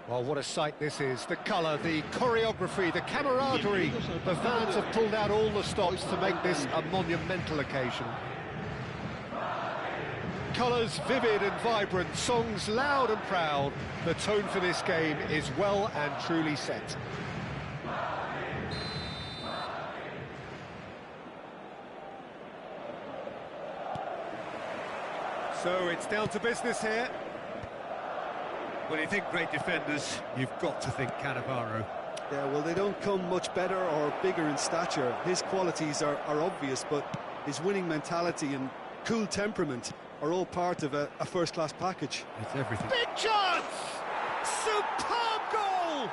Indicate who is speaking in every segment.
Speaker 1: Well, what a sight this is. The colour, the choreography, the camaraderie. The fans have pulled out all the stops to make this a monumental occasion. Colours vivid and vibrant, songs loud and proud. The tone for this game is well and truly set. So it's down to business here. When you think great defenders, you've got to think Cannavaro.
Speaker 2: Yeah, well, they don't come much better or bigger in stature. His qualities are obvious, but his winning mentality and cool temperament are all part of a first-class package.
Speaker 1: It's everything. Big chance! Superb goal!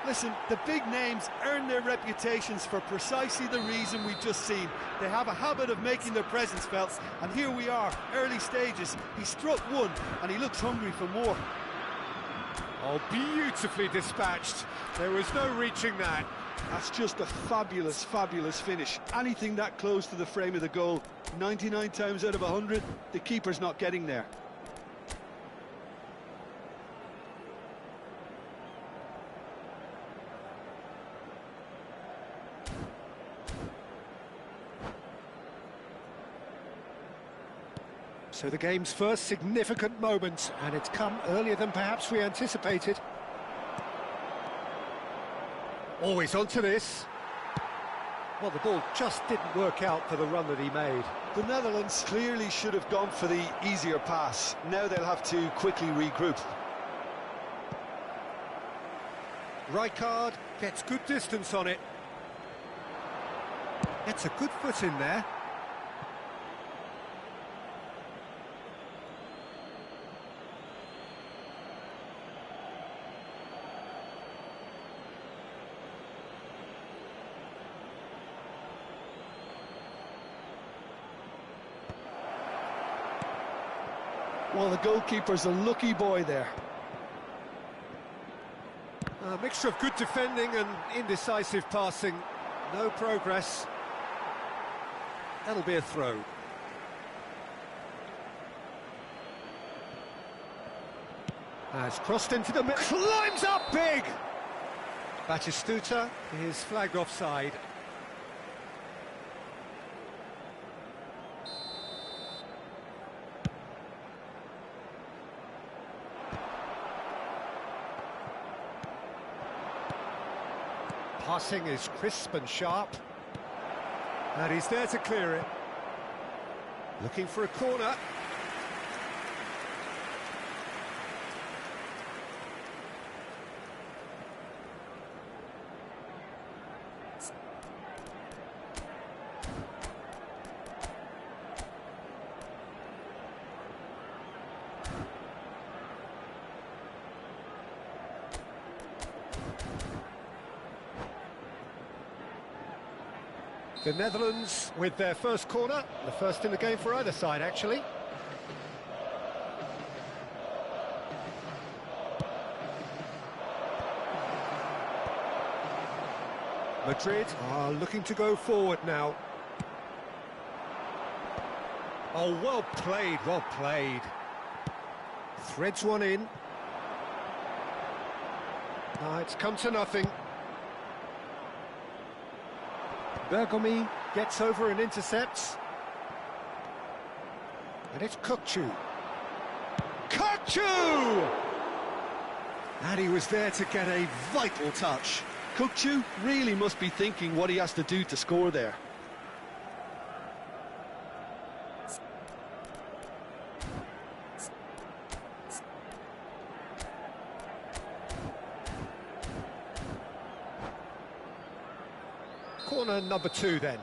Speaker 2: Listen, the big names earn their reputations for precisely the reason we've just seen. They have a habit of making their presence felt, and here we are, early stages. He struck one, and he looks hungry for more.
Speaker 1: Oh, beautifully dispatched. There was no reaching that.
Speaker 2: That's just a fabulous, fabulous finish. Anything that close to the frame of the goal, 99 times out of 100, the keeper's not getting there.
Speaker 1: So the game's first significant moment, and it's come earlier than perhaps we anticipated. Always onto this. Well, the ball just didn't work out for the run that he made.
Speaker 2: The Netherlands clearly should have gone for the easier pass. Now they'll have to quickly regroup.
Speaker 1: Rijkaard gets good distance on it. Gets a good foot in there.
Speaker 2: Well, the goalkeeper's a lucky boy there.
Speaker 1: A mixture of good defending and indecisive passing. No progress. That'll be a throw. Has crossed into the middle. Climbs up big! Batistuta is flagged offside. Passing is crisp and sharp. And he's there to clear it. Looking for a corner. The Netherlands with their first corner, the first in the game for either side, actually. Madrid are looking to go forward now. Oh, well played, well played. Threads one in. It's come to nothing. Bergomi gets over and intercepts. And it's Kukçu. Kukçu! And he was there to get a vital touch.
Speaker 2: Kukçu really must be thinking what he has to do to score there.
Speaker 1: Corner number 2 then.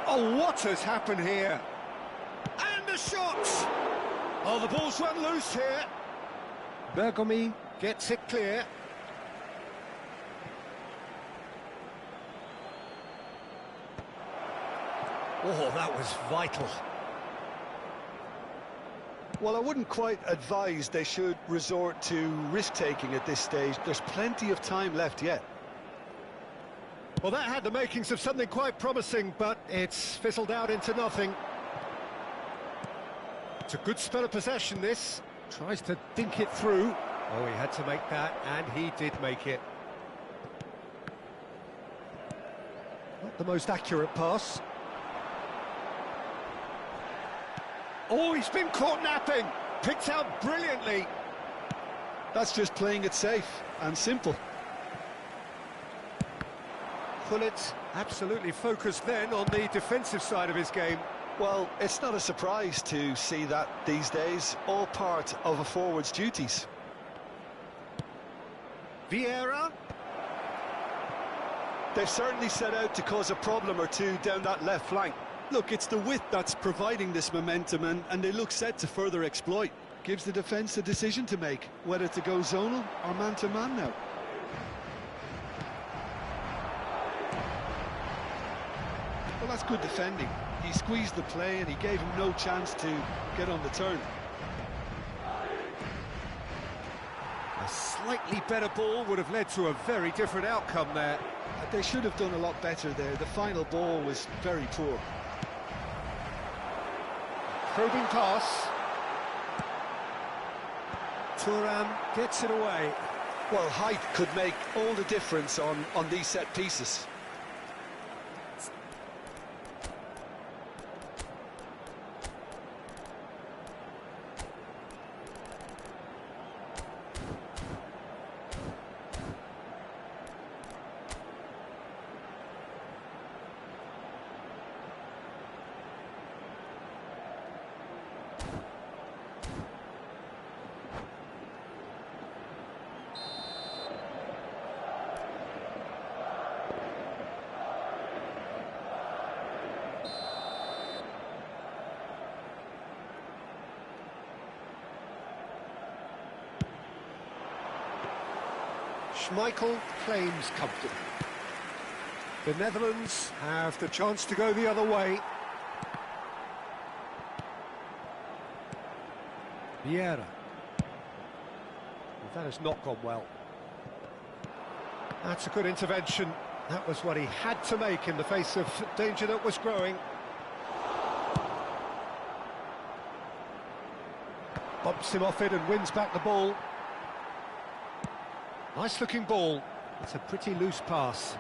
Speaker 1: Oh, what has happened here? And the shot! Oh, the ball's run loose here. Bergomi gets it clear. Oh, that was vital.
Speaker 2: Well, I wouldn't quite advise they should resort to risk-taking at this stage. There's plenty of time left yet.
Speaker 1: Well, that had the makings of something quite promising, but it's fizzled out into nothing. It's a good spell of possession, this. Tries to dink it through. Oh, he had to make that, and he did make it. Not the most accurate pass. Oh, he's been caught napping. Picked out brilliantly.
Speaker 2: That's just playing it safe and simple.
Speaker 1: Pullet absolutely focused then on the defensive side of his game.
Speaker 2: Well, it's not a surprise to see that these days, all part of a forward's duties.
Speaker 1: Vieira.
Speaker 2: They've certainly set out to cause a problem or two down that left flank. Look, it's the width that's providing this momentum, and they look set to further exploit. Gives the defence a decision to make, whether to go zonal or man-to-man now. Well, that's good defending. He squeezed the play and he gave him no chance to get on the turn.
Speaker 1: A slightly better ball would have led to a very different outcome there.
Speaker 2: They should have done a lot better there. The final ball was very poor.
Speaker 1: Probing pass. Thuram gets it away.
Speaker 2: Well, height could make all the difference on these set pieces.
Speaker 1: Schmeichel claims comfortably. The Netherlands have the chance to go the other way. Vieira. Well, that has not gone well. That's a good intervention. That was what he had to make in the face of danger that was growing. Bumps him off it and wins back the ball. Nice looking ball. It's a pretty loose pass.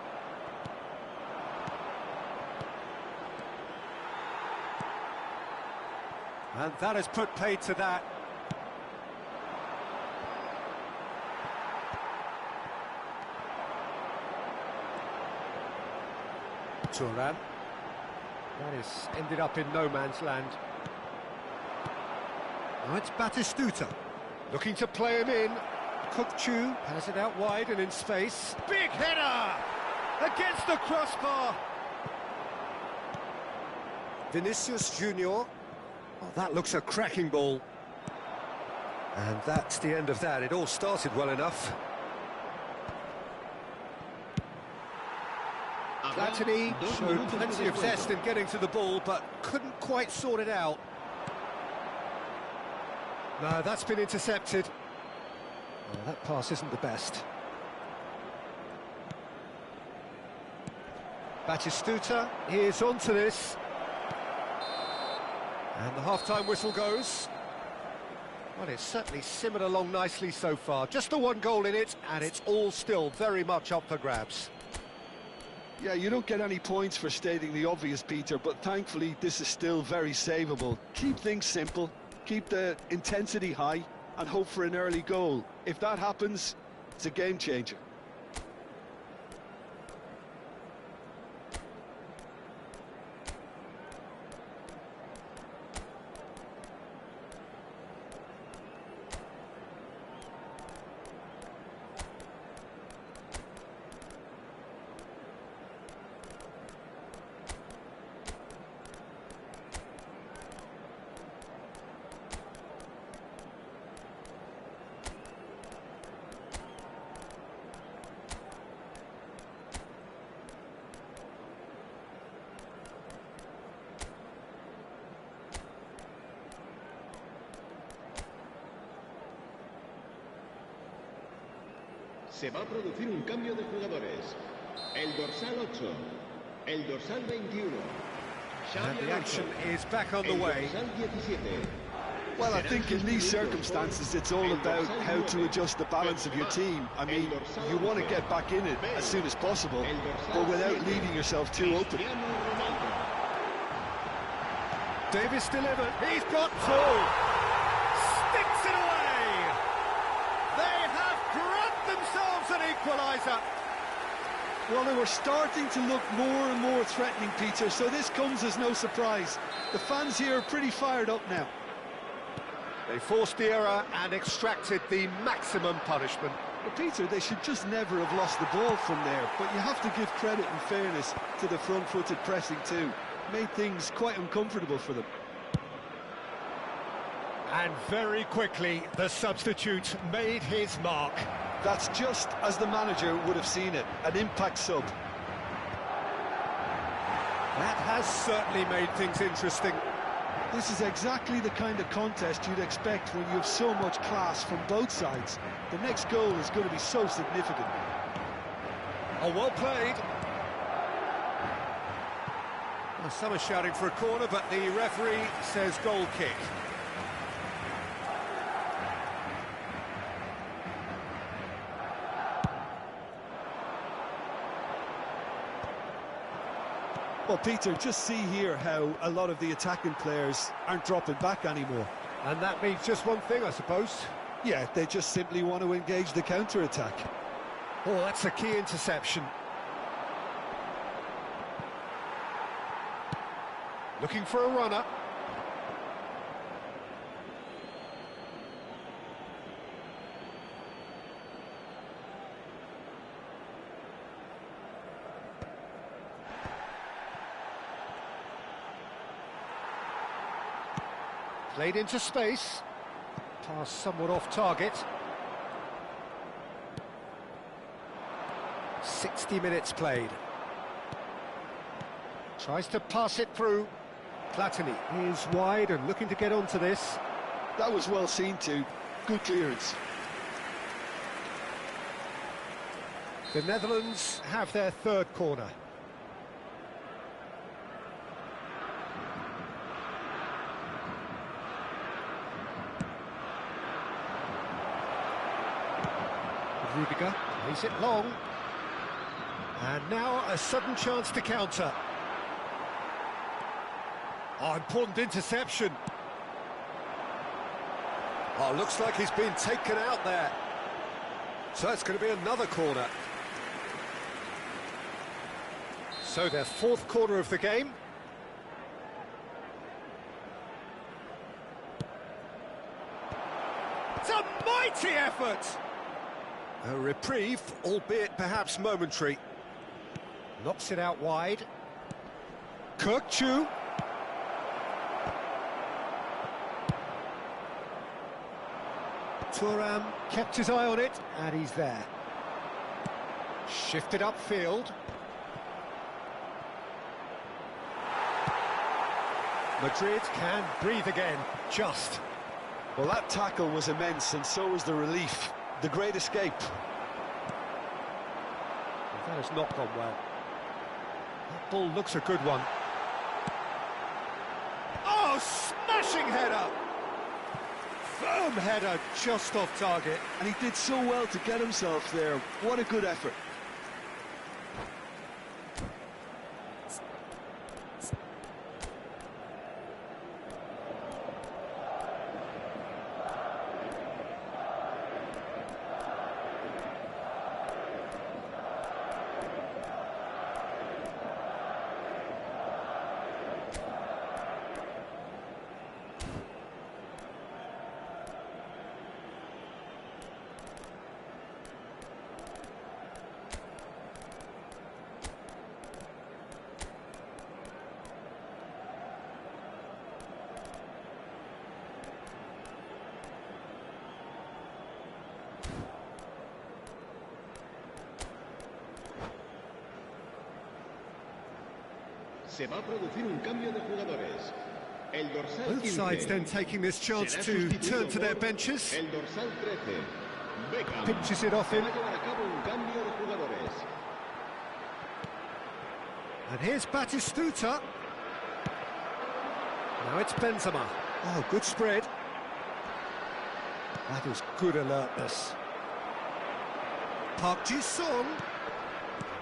Speaker 1: And that has put paid to that. Thuram. That is ended up in no man's land. Now it's Batistuta. Looking to play him in. Kukchu has it out wide and in space. Big header! Against the crossbar! Vinicius Junior. Oh, that looks a cracking ball. And that's the end of that. It all started well enough. Platini showed plenty of zest in getting to the ball, but couldn't quite sort it out. No, that's been intercepted. Well, that pass isn't the best. Batistuta is onto this. And the half-time whistle goes. Well, it's certainly simmered along nicely so far. Just the one goal in it, and it's all still very much up for grabs.
Speaker 2: Yeah, you don't get any points for stating the obvious, Peter, but thankfully this is still very savable. Keep things simple, keep the intensity high, and hope for an early goal. If that happens, it's a game changer.
Speaker 3: Se va a producir un cambio de jugadores. El dorsal 8, el dorsal 21.
Speaker 1: And the action is back on the way.
Speaker 2: Well, I think in these circumstances it's all about how to adjust the balance of your team. I mean, you want to get back in it as soon as possible, but without leaving yourself too open.
Speaker 1: Davis delivered. He's got two. Sticks it away. They have grabbed themselves an equaliser.
Speaker 2: Well, they were starting to look more and more threatening, Peter, so this comes as no surprise. The fans here are pretty fired up now.
Speaker 1: They forced the error and extracted the maximum punishment.
Speaker 2: But Peter, they should just never have lost the ball from there, but you have to give credit and fairness to the front-footed pressing too. Made things quite uncomfortable for them.
Speaker 1: And very quickly, the substitute made his mark.
Speaker 2: That's just as the manager would have seen it, an impact sub.
Speaker 1: That has certainly made things interesting.
Speaker 2: This is exactly the kind of contest you'd expect when you have so much class from both sides. The next goal is going to be so significant.
Speaker 1: Oh, well played. Well, some are shouting for a corner, but the referee says goal kick.
Speaker 2: Well, Peter, just see here how a lot of the attacking players aren't dropping back anymore.
Speaker 1: And that means just one thing, I suppose.
Speaker 2: Yeah, they just simply want to engage the counter-attack.
Speaker 1: Oh, that's a key interception. Looking for a runner. Played into space. Pass somewhat off target. 60 minutes played. Tries to pass it through. Platini is wide and looking to get onto this.
Speaker 2: That was well seen too. Good clearance.
Speaker 1: The Netherlands have their third corner. Rudiger plays it long. And now a sudden chance to counter. Oh, important interception. Oh, looks like he's been taken out there. So it's going to be another corner. So their fourth corner of the game. It's a mighty effort! A reprieve, albeit perhaps momentary. Knocks it out wide. Kirkchu. Thuram kept his eye on it, and he's there. Shifted upfield. Madrid can breathe again, just.
Speaker 2: Well, that tackle was immense, and so was the relief. The great escape.
Speaker 1: That has not gone well. That ball looks a good one. Oh, smashing header! Firm header, just off target.
Speaker 2: And he did so well to get himself there. What a good effort.
Speaker 3: Se va a producir un cambio de jugadores. El dorsal
Speaker 1: Both
Speaker 3: 15
Speaker 1: sides then taking this chance to turn to their benches.
Speaker 3: El dorsal 13, Beckham.
Speaker 1: Pinches it off him.
Speaker 3: Va a llevar a cabo un cambio de jugadores.
Speaker 1: And here's Batistuta. Now it's Benzema. Oh, good spread. That is good alertness. Park Ji-sung.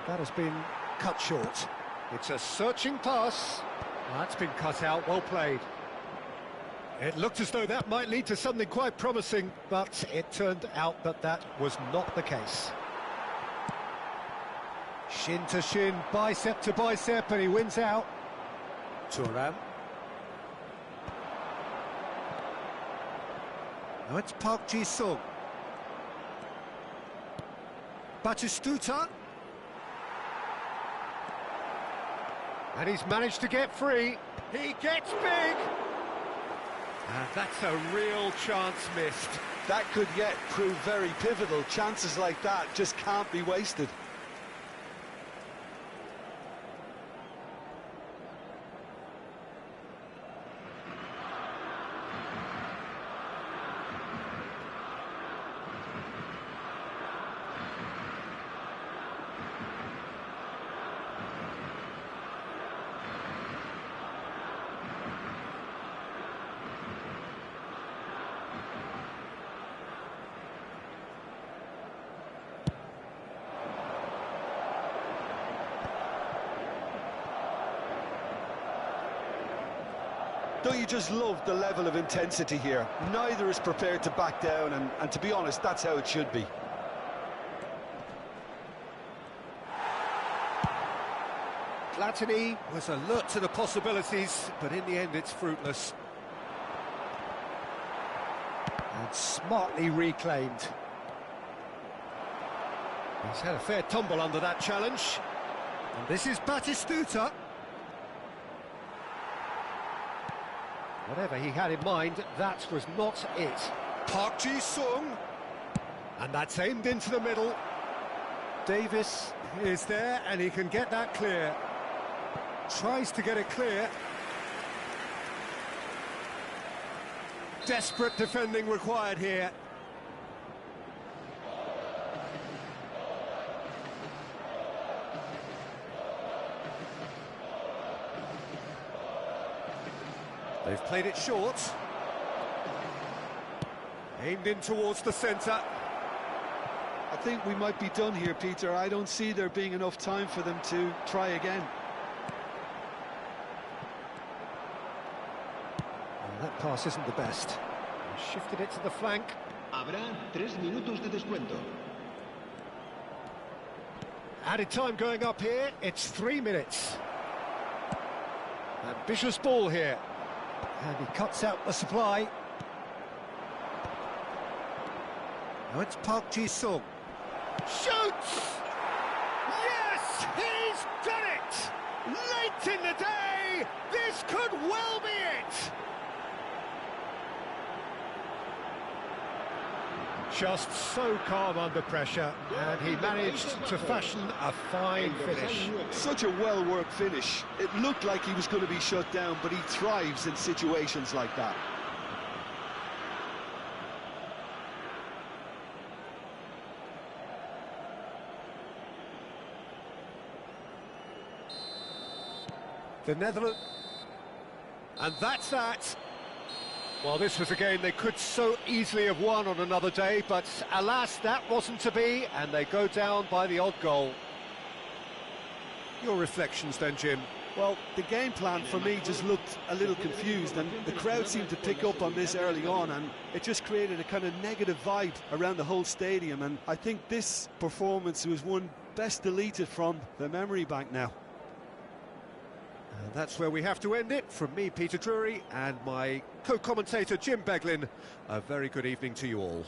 Speaker 1: That has been cut short. It's a searching pass. That's been cut out, well played. It looked as though that might lead to something quite promising, but it turned out that that was not the case. Shin to shin, bicep to bicep, and he wins out. Thuram. Now it's Park Ji-sung. Batistuta. And he's managed to get free. He gets big. And that's a real chance missed.
Speaker 2: That could yet prove very pivotal. Chances like that just can't be wasted. Don't you just love the level of intensity here? Neither is prepared to back down, and to be honest, that's how it should be.
Speaker 1: Platini was alert to the possibilities, but in the end it's fruitless. And smartly reclaimed. He's had a fair tumble under that challenge. And this is Batistuta. Whatever he had in mind, that was not it. Park Ji-sung. And that's aimed into the middle. Davis is there, and he can get that clear. Tries to get it clear. Desperate defending required here. They've played it short. Aimed in towards the centre.
Speaker 2: I think we might be done here, Peter. I don't see there being enough time for them to try again.
Speaker 1: Well, that pass isn't the best. He shifted it to the flank.
Speaker 3: Habrá 3 minutos de descuento.
Speaker 1: Added time going up here, it's 3 minutes. Ambitious ball here. And he cuts out the supply. Now it's Park Ji-sung. Shoots! Yes, he's done it! Late in the day, this could well be it! Just so calm under pressure, and he managed to fashion a fine finish.
Speaker 2: Such a well-worked finish. It looked like he was going to be shut down, but he thrives in situations like that.
Speaker 1: The Netherlands... And that's that. Well, this was a game they could so easily have won on another day, but alas, that wasn't to be, and they go down by the odd goal. Your reflections then, Jim?
Speaker 2: Well, the game plan for me just looked a little confused, and the crowd seemed to pick up on this early on, and it just created a kind of negative vibe around the whole stadium, and I think this performance was one best deleted from the memory bank now.
Speaker 1: And that's where we have to end it. From me, Peter Drury, and my co-commentator, Jim Beglin, a very good evening to you all.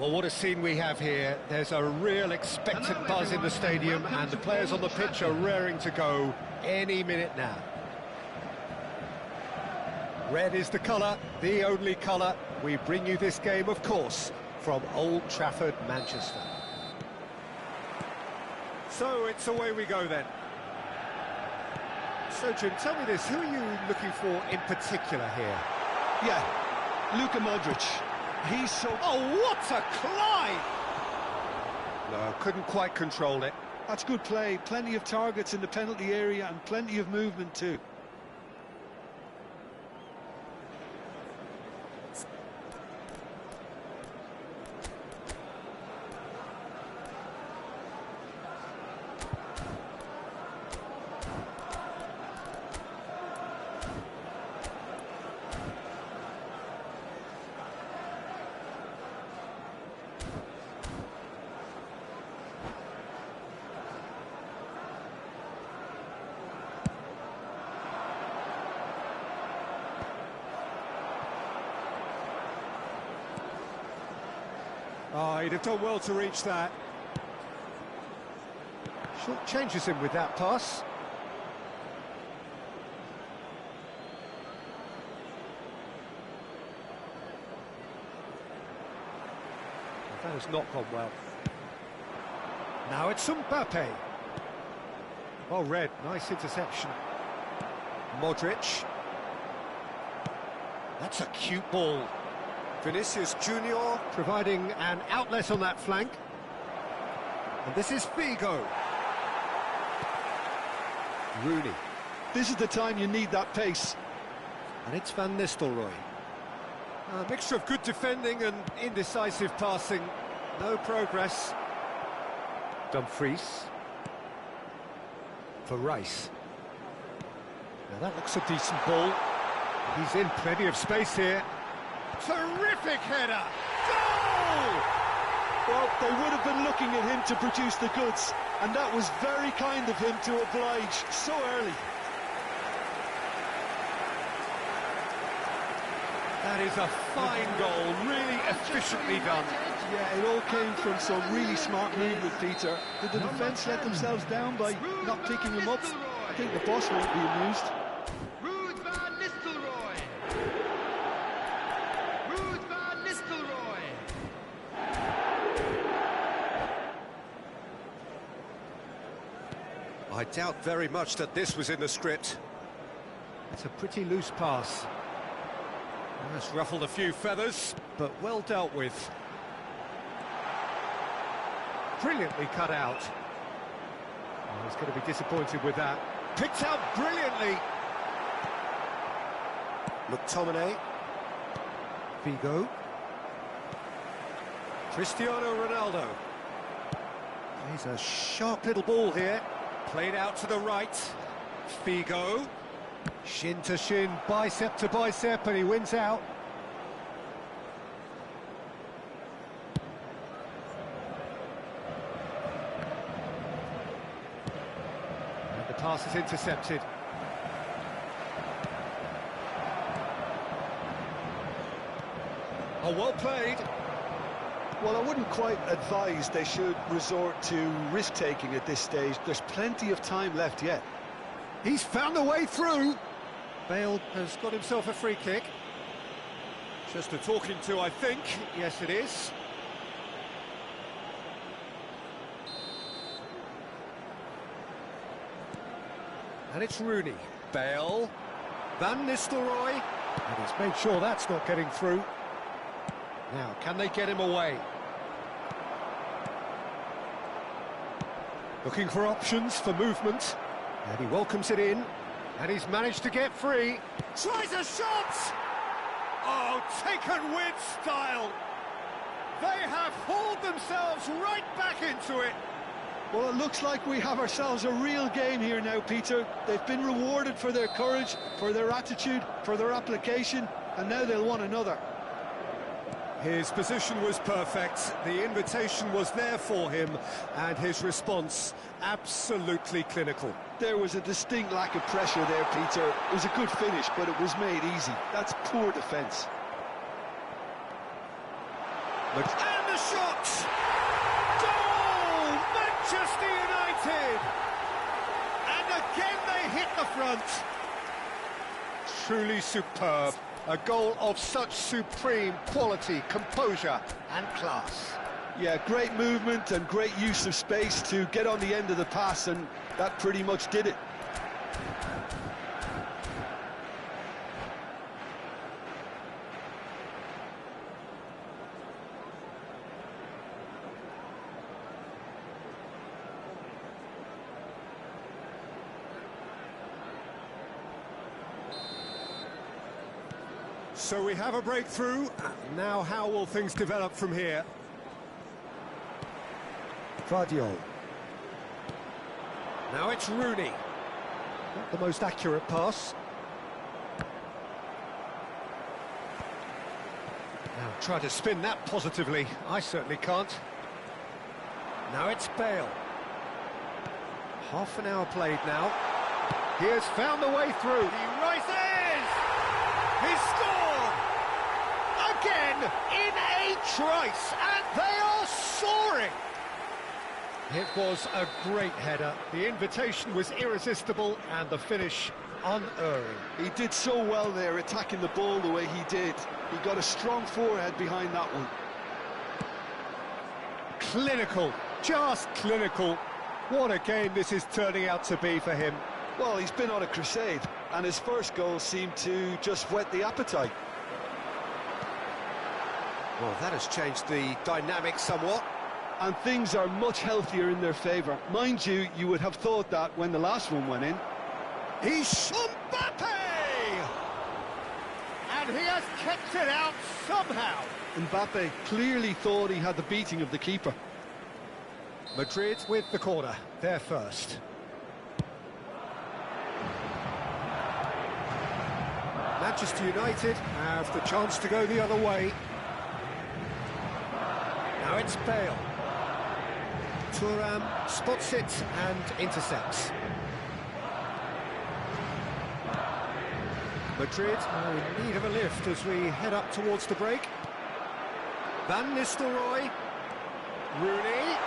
Speaker 1: Well, what a scene we have here. There's a real expectant buzz in the stadium, and the players on the pitch are raring to go any minute now. Red is the colour, the only colour. We bring you this game, of course, from Old Trafford, Manchester. So it's away we go then. So, Jim, tell me this, who are you looking for in particular here?
Speaker 2: Yeah, Luka Modric. He's so...
Speaker 1: Oh, what a climb! No, couldn't quite control it.
Speaker 2: That's good play. Plenty of targets in the penalty area and plenty of movement too.
Speaker 1: Oh, he'd have done well to reach that. Short changes him with that pass. That has not gone well. Now it's Mbappe. Well read, nice interception. Modric. That's a cute ball. Vinicius Junior providing an outlet on that flank. And this is Figo. Rooney.
Speaker 2: This is the time you need that pace.
Speaker 1: And it's Van Nistelrooy. A mixture of good defending and indecisive passing. No progress. Dumfries. For Rice. Now that looks a decent ball. He's in plenty of space here. Terrific header! Goal!
Speaker 2: Well, they would have been looking at him to produce the goods, and that was very kind of him to oblige so early.
Speaker 1: That is a fine goal, really efficiently done.
Speaker 2: Yeah, it all came from some really smart movement, Peter. Did the defence let themselves down by not picking him up? I think the boss won't be amused.
Speaker 1: I doubt very much that this was in the script. It's a pretty loose pass. That's ruffled a few feathers, but well dealt with. Brilliantly cut out. Oh, he's going to be disappointed with that. Picked out brilliantly. McTominay. Figo. Cristiano Ronaldo. He's a sharp little ball here. Played out to the right. Figo. Shin to shin, bicep to bicep, and he wins out. And the pass is intercepted. Oh, well played.
Speaker 2: Well, I wouldn't quite advise they should resort to risk-taking at this stage. There's plenty of time left yet.
Speaker 1: He's found a way through. Bale has got himself a free kick. Just a talking to, I think. Yes, it is. And it's Rooney. Bale. Van Nistelrooy. And he's made sure that's not getting through. Now, can they get him away? Looking for options for movement. And he welcomes it in. And he's managed to get free. Tries a shot! Oh, taken with style. They have hauled themselves right back into it.
Speaker 2: Well, it looks like we have ourselves a real game here now, Peter. They've been rewarded for their courage, for their attitude, for their application, and now they'll want another.
Speaker 1: His position was perfect, the invitation was there for him, and his response absolutely clinical.
Speaker 2: There was a distinct lack of pressure there, Peter. It was a good finish, but it was made easy. That's poor defence.
Speaker 1: And the shot! Goal! Manchester United! And again they hit the front. Truly superb. A goal of such supreme quality, composure and class.
Speaker 2: Yeah, great movement and great use of space to get on the end of the pass, and that pretty much did it.
Speaker 1: So we have a breakthrough. Now how will things develop from here? Guardiola. Now it's Rooney. Not the most accurate pass. Now try to spin that positively. I certainly can't. Now it's Bale. Half an hour played now. He has found the way through. He rises! He scored! Again in a trice, and they are soaring! It was a great header. The invitation was irresistible and the finish unerring.
Speaker 2: He did so well there, attacking the ball the way he did. He got a strong forehead behind that one.
Speaker 1: Clinical, just clinical. What a game this is turning out to be for him.
Speaker 2: Well, he's been on a crusade, and his first goal seemed to just whet the appetite.
Speaker 1: Well, that has changed the dynamic somewhat.
Speaker 2: And things are much healthier in their favour. Mind you, you would have thought that when the last one went in.
Speaker 1: He's Mbappe! And he has kept it out somehow.
Speaker 2: Mbappe clearly thought he had the beating of the keeper.
Speaker 1: Madrid with the corner, they're first. Manchester United have the chance to go the other way. Now it's Bale. Thuram spots it and intercepts. Madrid are in need of a lift as we head up towards the break. Van Nistelrooy. Rooney.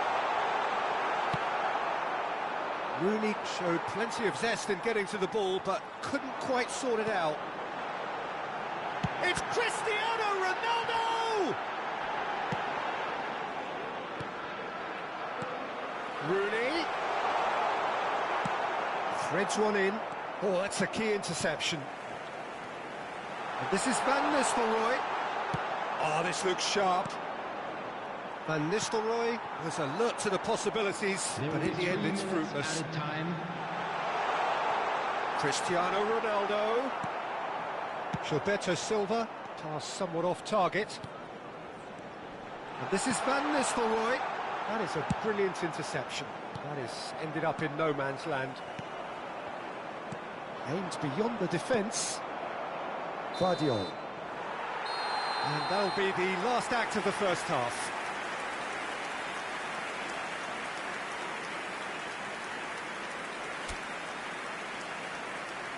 Speaker 1: Rooney showed plenty of zest in getting to the ball, but couldn't quite sort it out. It's Cristiano Ronaldo! Rooney. Threads one in. Oh, that's a key interception. And this is Van Nistelrooy. Oh, this looks sharp. Van Nistelrooy was alert to the possibilities, but in the end it's fruitless. Cristiano Ronaldo. Gilberto Silva, pass somewhat off target. And this is Van Nistelrooy. That is a brilliant interception. That has ended up in no man's land. Aimed beyond the defence. Guardiola. And that'll be the last act of the first half.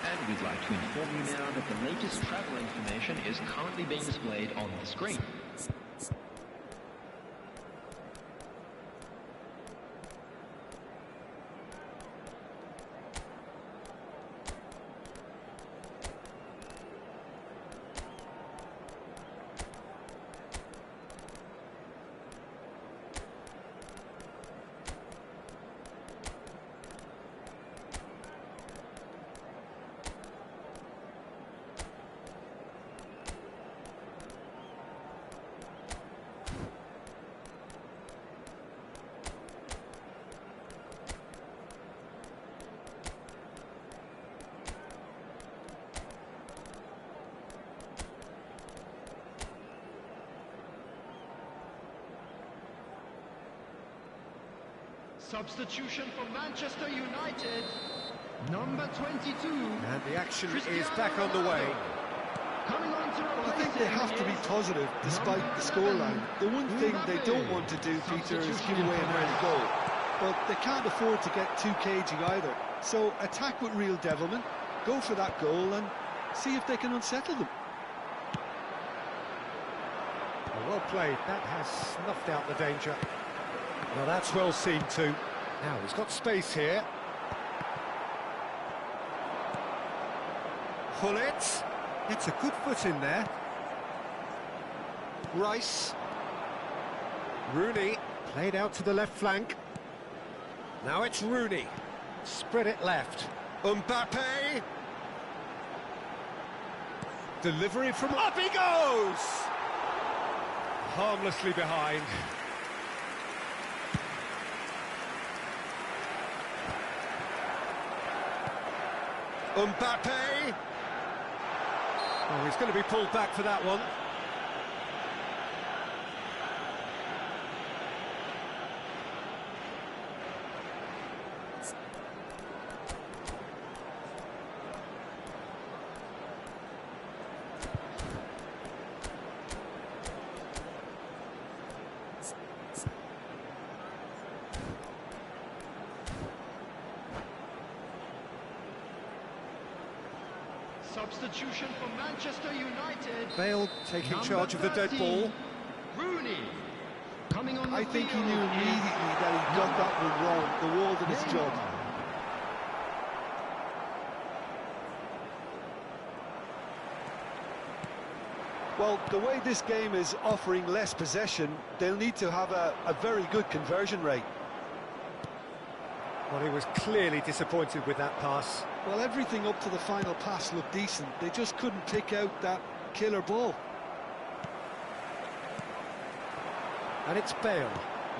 Speaker 4: And we'd like to inform you now that the latest travel information is currently being displayed on the screen.
Speaker 5: Substitution for Manchester United, number 22.
Speaker 1: And the action is back on the way.
Speaker 2: I think they have to be positive despite the scoreline. The one thing they don't want to do, Peter, is give away an early goal. But they can't afford to get too cagey either. So attack with real devilment, go for that goal and see if they can unsettle them.
Speaker 1: Well played. That has snuffed out the danger. Well, that's well seen too. Now, he's got space here. Hullet. It's a good foot in there. Rice. Rooney. Played out to the left flank. Now it's Rooney. Spread it left. Mbappe. Delivery from... Up he goes! Harmlessly behind. Mbappe. Oh, he's going to be pulled back for that one.
Speaker 5: Substitution for Manchester United.
Speaker 1: Bale taking charge of the dead ball.
Speaker 5: Rooney. Coming on the
Speaker 2: I think he
Speaker 5: field
Speaker 2: knew immediately that he got that one wrong. The wall did its job. Well, the way this game is offering less possession, they'll need to have a very good conversion rate.
Speaker 1: Well, he was clearly disappointed with that pass.
Speaker 2: Well, everything up to the final pass looked decent. They just couldn't pick out that killer ball.
Speaker 1: And it's Bale,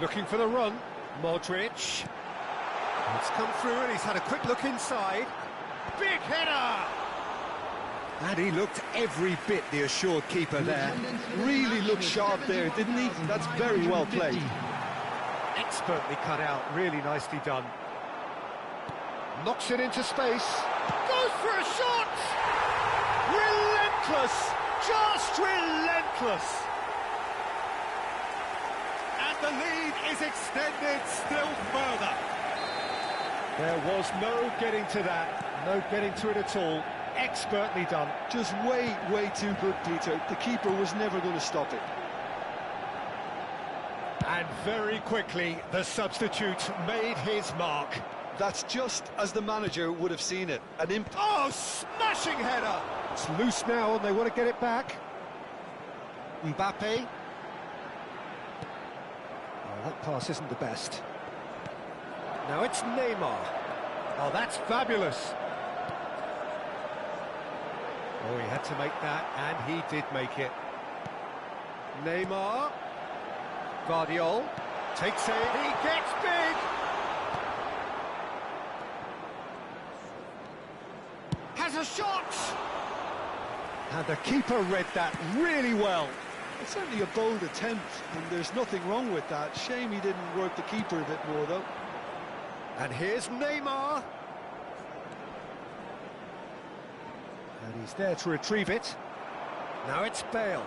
Speaker 1: looking for the run. Modric. It's come through and he's had a quick look inside. Big header! And he looked every bit the assured keeper there.
Speaker 2: Really looked sharp there, didn't he? That's very well played.
Speaker 1: Expertly cut out, really nicely done. Knocks it into space. Goes for a shot! Relentless! Just relentless! And the lead is extended still further. There was no getting to that, no getting to it at all. Expertly done.
Speaker 2: Just way too good, Peter. The keeper was never going to stop it.
Speaker 1: And very quickly, the substitute made his mark.
Speaker 2: That's just as the manager would have seen it.
Speaker 1: Oh, smashing header! It's loose now and they want to get it back. Mbappe. Oh, that pass isn't the best. Now it's Neymar. Oh, that's fabulous. Oh, he had to make that, and he did make it. Neymar. Guardiola takes it, he gets big! Has a shot! And the keeper read that really well.
Speaker 2: It's certainly a bold attempt, and there's nothing wrong with that. Shame he didn't work the keeper a bit more, though.
Speaker 1: And here's Neymar. And he's there to retrieve it. Now it's Bale.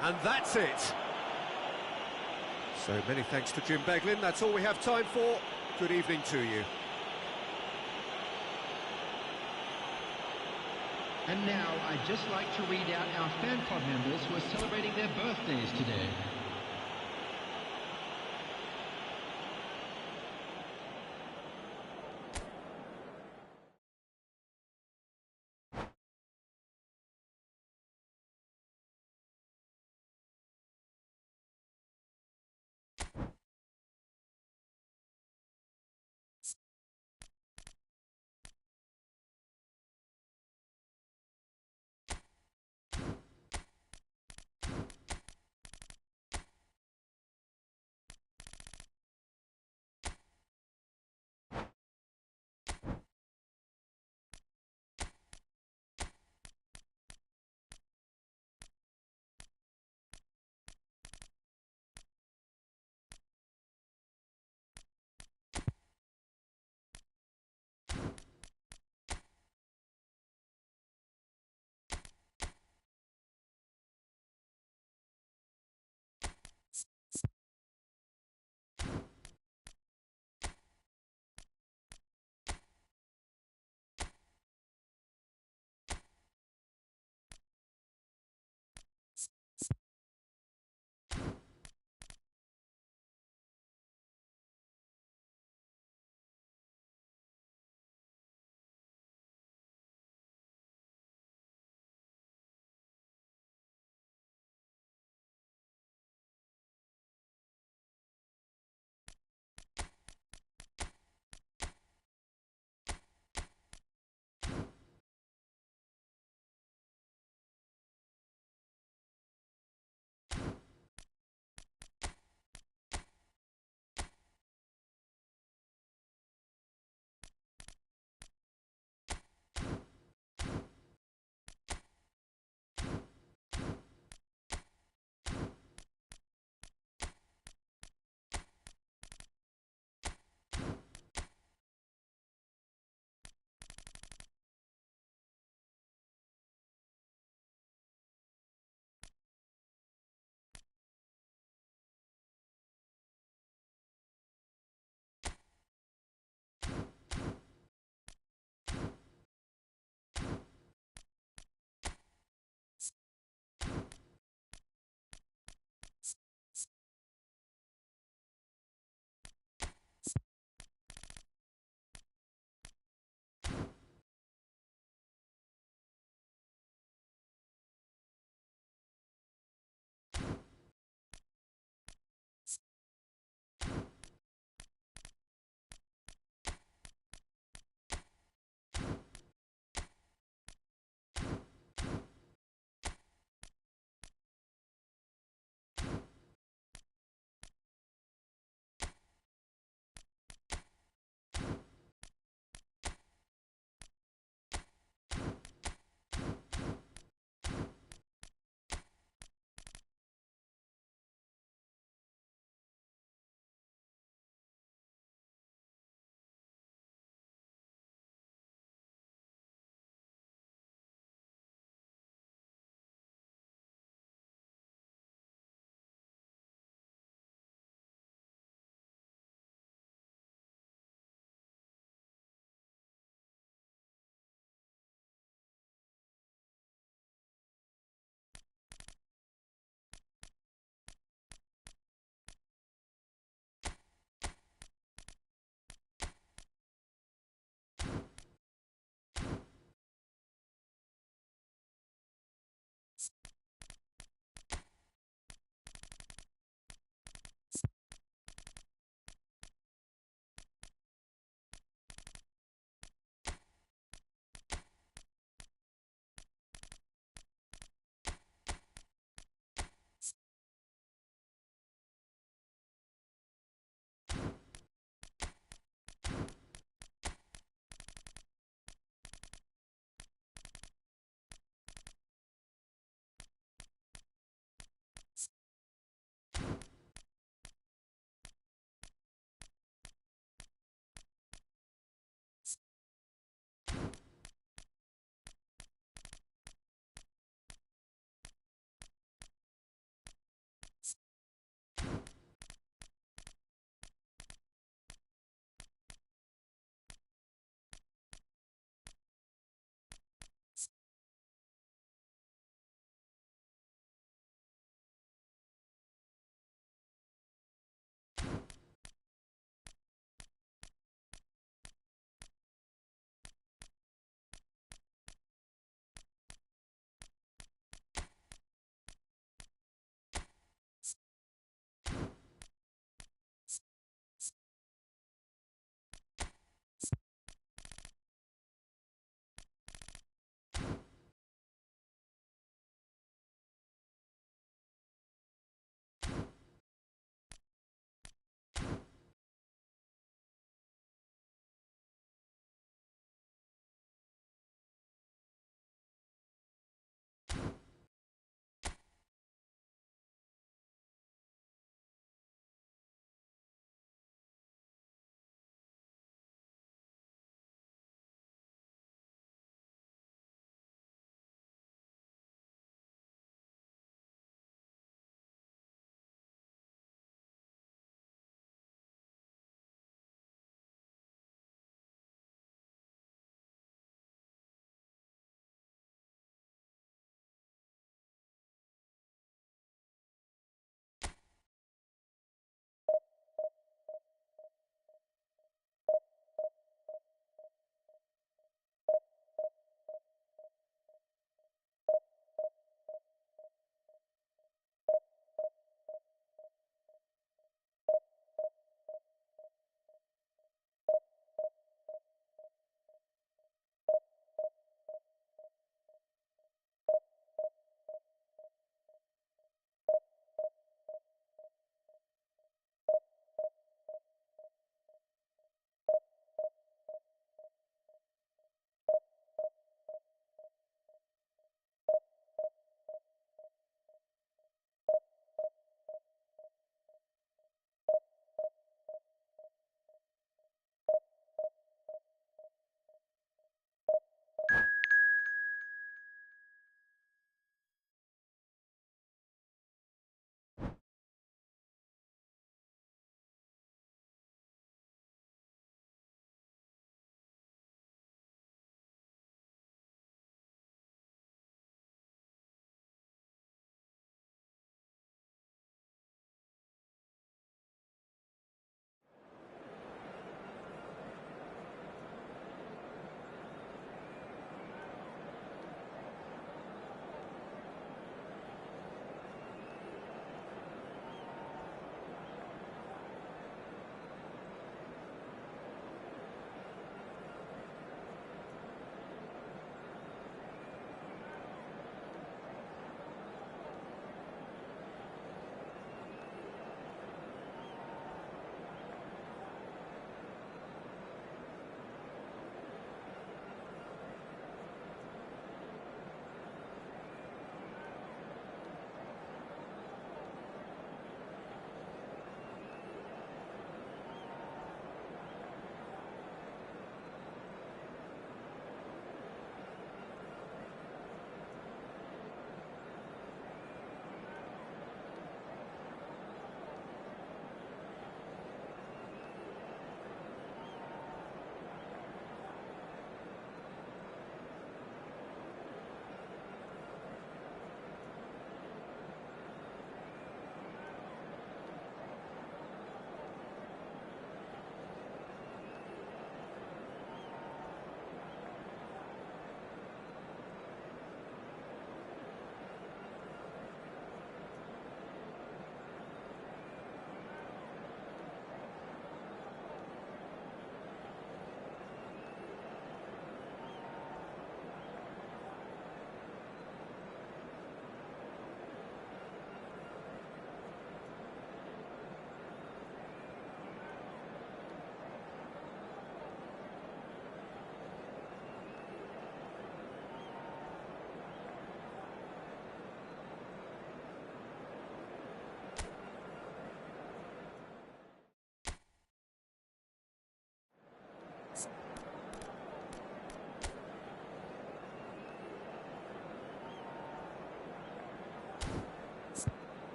Speaker 1: And that's it. So many thanks to Jim Beglin. That's all we have time for. Good evening to you.
Speaker 4: And now I'd just like to read out our fan club members who are celebrating their birthdays today.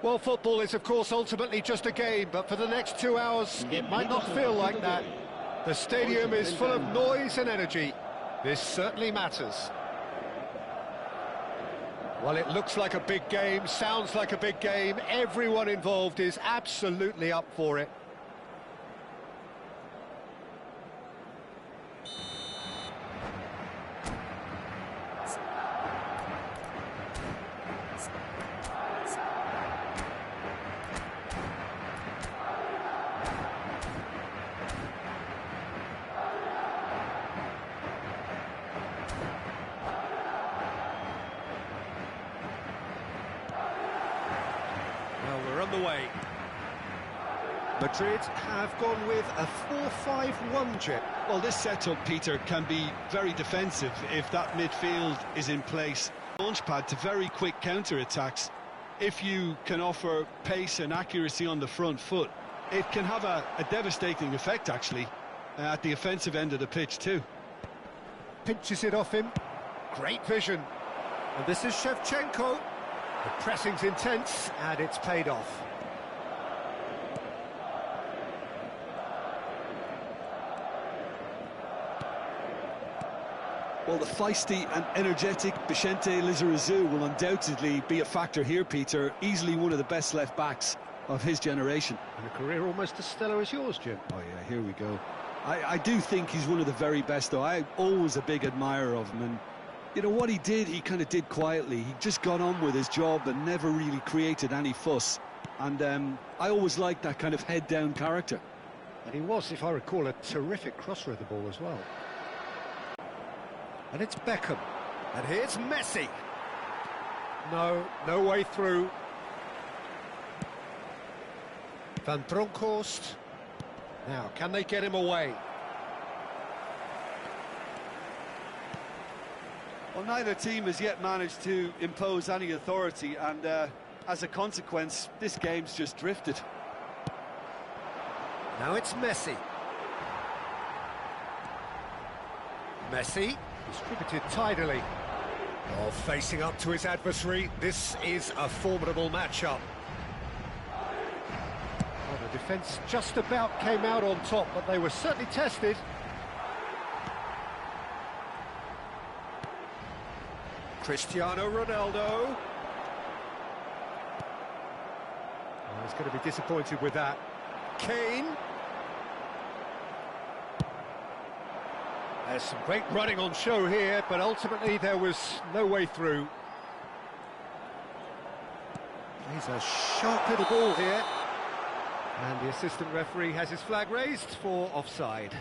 Speaker 1: Well, football is, of course, ultimately just a game, but for the next 2 hours, it might not feel like that. The stadium is full of noise and energy. This certainly matters. Well, it looks like a big game, sounds like a big game. Everyone involved is absolutely up for it. Well, we're on the way. Madrid have gone with a 4-5-1 jet.
Speaker 2: Well, this setup, Peter, can be very defensive if that midfield is in place. Launchpad to very quick counter-attacks. If you can offer pace and accuracy on the front foot, it can have a devastating effect, actually, at the offensive end of the pitch, too.
Speaker 1: Pinches it off him. Great vision. And this is Shevchenko. The pressing's intense, and it's paid off.
Speaker 2: Well, the feisty and energetic Vicente Lizarazu will undoubtedly be a factor here, Peter. Easily one of the best left-backs of his generation.
Speaker 1: And a career almost as stellar as yours, Jim.
Speaker 2: Oh, yeah, here we go. I do think he's one of the very best, though. I'm always a big admirer of him, and you know what he did, he kind of did quietly. He just got on with his job and never really created any fuss. And I always liked that kind of head-down character.
Speaker 1: And he was, if I recall, a terrific crosser of the ball as well. And it's Beckham. And here's Messi. No way through. Van Bronckhorst. Now, can they get him away?
Speaker 2: Well, neither team has yet managed to impose any authority, and as a consequence, this game's just drifted.
Speaker 1: Now it's Messi. Messi, distributed tidily. Oh, facing up to his adversary, this is a formidable matchup. Well, the defence just about came out on top, but they were certainly tested. Cristiano Ronaldo. Oh, he's going to be disappointed with that. Kane. There's some great running on show here, but ultimately there was no way through. He's a sharp little ball here. And the assistant referee has his flag raised for offside.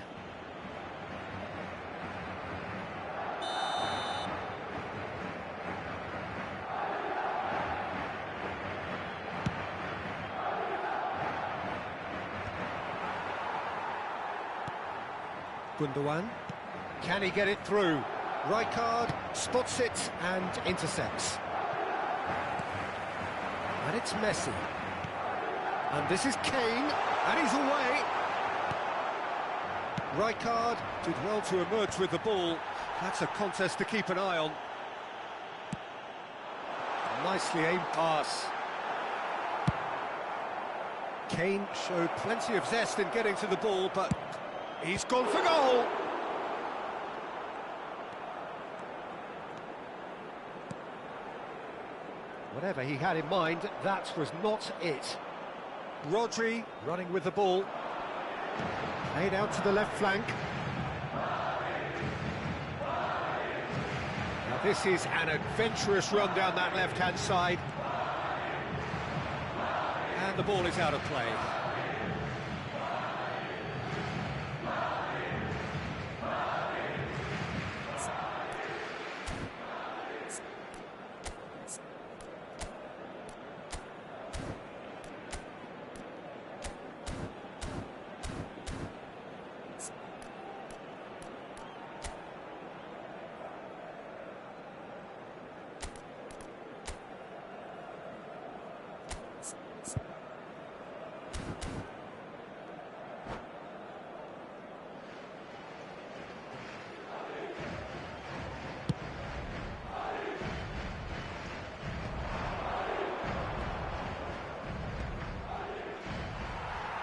Speaker 1: Gundogan. Can he get it through? Rijkaard spots it and intercepts. And it's Messi. And this is Kane, and he's away. Rijkaard did well to emerge with the ball. That's a contest to keep an eye on. Nicely aimed pass. Kane showed plenty of zest in getting to the ball, but he's gone for goal. Whatever he had in mind, that was not it. Rodri running with the ball. Played out to the left flank. Now this is an adventurous run down that left-hand side. And the ball is out of play.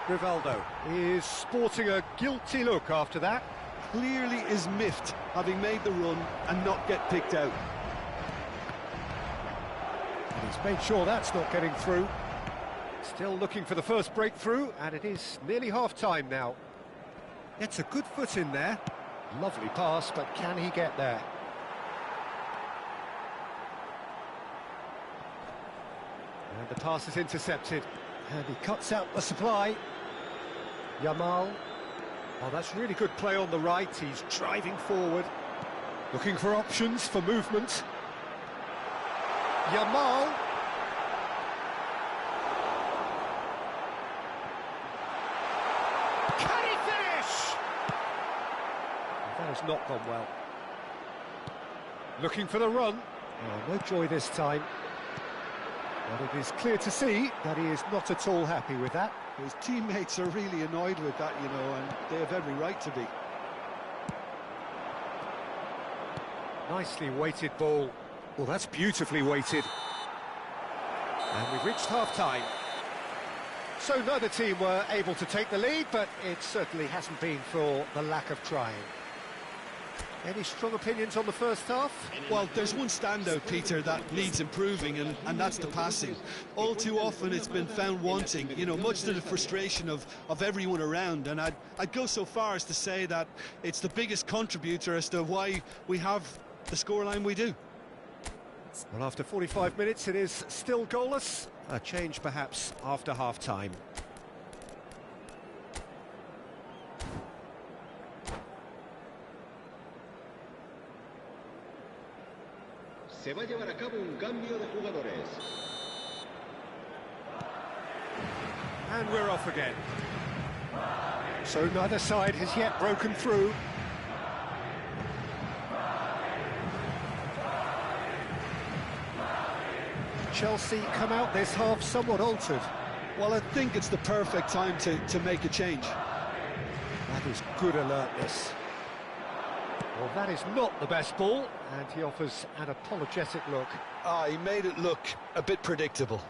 Speaker 1: Rivaldo is sporting a guilty look after that.
Speaker 2: Clearly is miffed, having made the run and not get picked out.
Speaker 1: And he's made sure that's not getting through. Still looking for the first breakthrough, and it is nearly half-time now. Gets a good foot in there. Lovely pass, but can he get there? And the pass is intercepted. And he cuts out the supply. Yamal. Oh, that's really good play on the right. He's driving forward. Looking for options for movement. Yamal. Can he finish? That has not gone well. Looking for the run. Oh, no joy this time. But it is clear to see that he is not at all happy with that.
Speaker 2: His teammates are really annoyed with that, you know, and they have every right to be.
Speaker 1: Nicely weighted ball. Well, that's beautifully weighted. And we've reached half-time. So neither team were able to take the lead, but it certainly hasn't been for the lack of trying. Any strong opinions on the first half?
Speaker 2: Well, there's one standout, Peter, that needs improving, and that's the passing. All too often it's been found wanting, you know, much to the frustration of everyone around, and I'd go so far as to say that it's the biggest contributor as to why we have the scoreline we do.
Speaker 1: Well, after 45 minutes it is still goalless. A change perhaps after half-time.
Speaker 3: Se va a llevar a cabo un cambio de jugadores.
Speaker 1: And we're off again. So neither side has yet broken through. Chelsea come out this half somewhat altered.
Speaker 2: Well, I think it's the perfect time to make a change.
Speaker 1: That is good alertness. Well, that is not the best ball, and he offers an apologetic look.
Speaker 2: He made it look a bit predictable.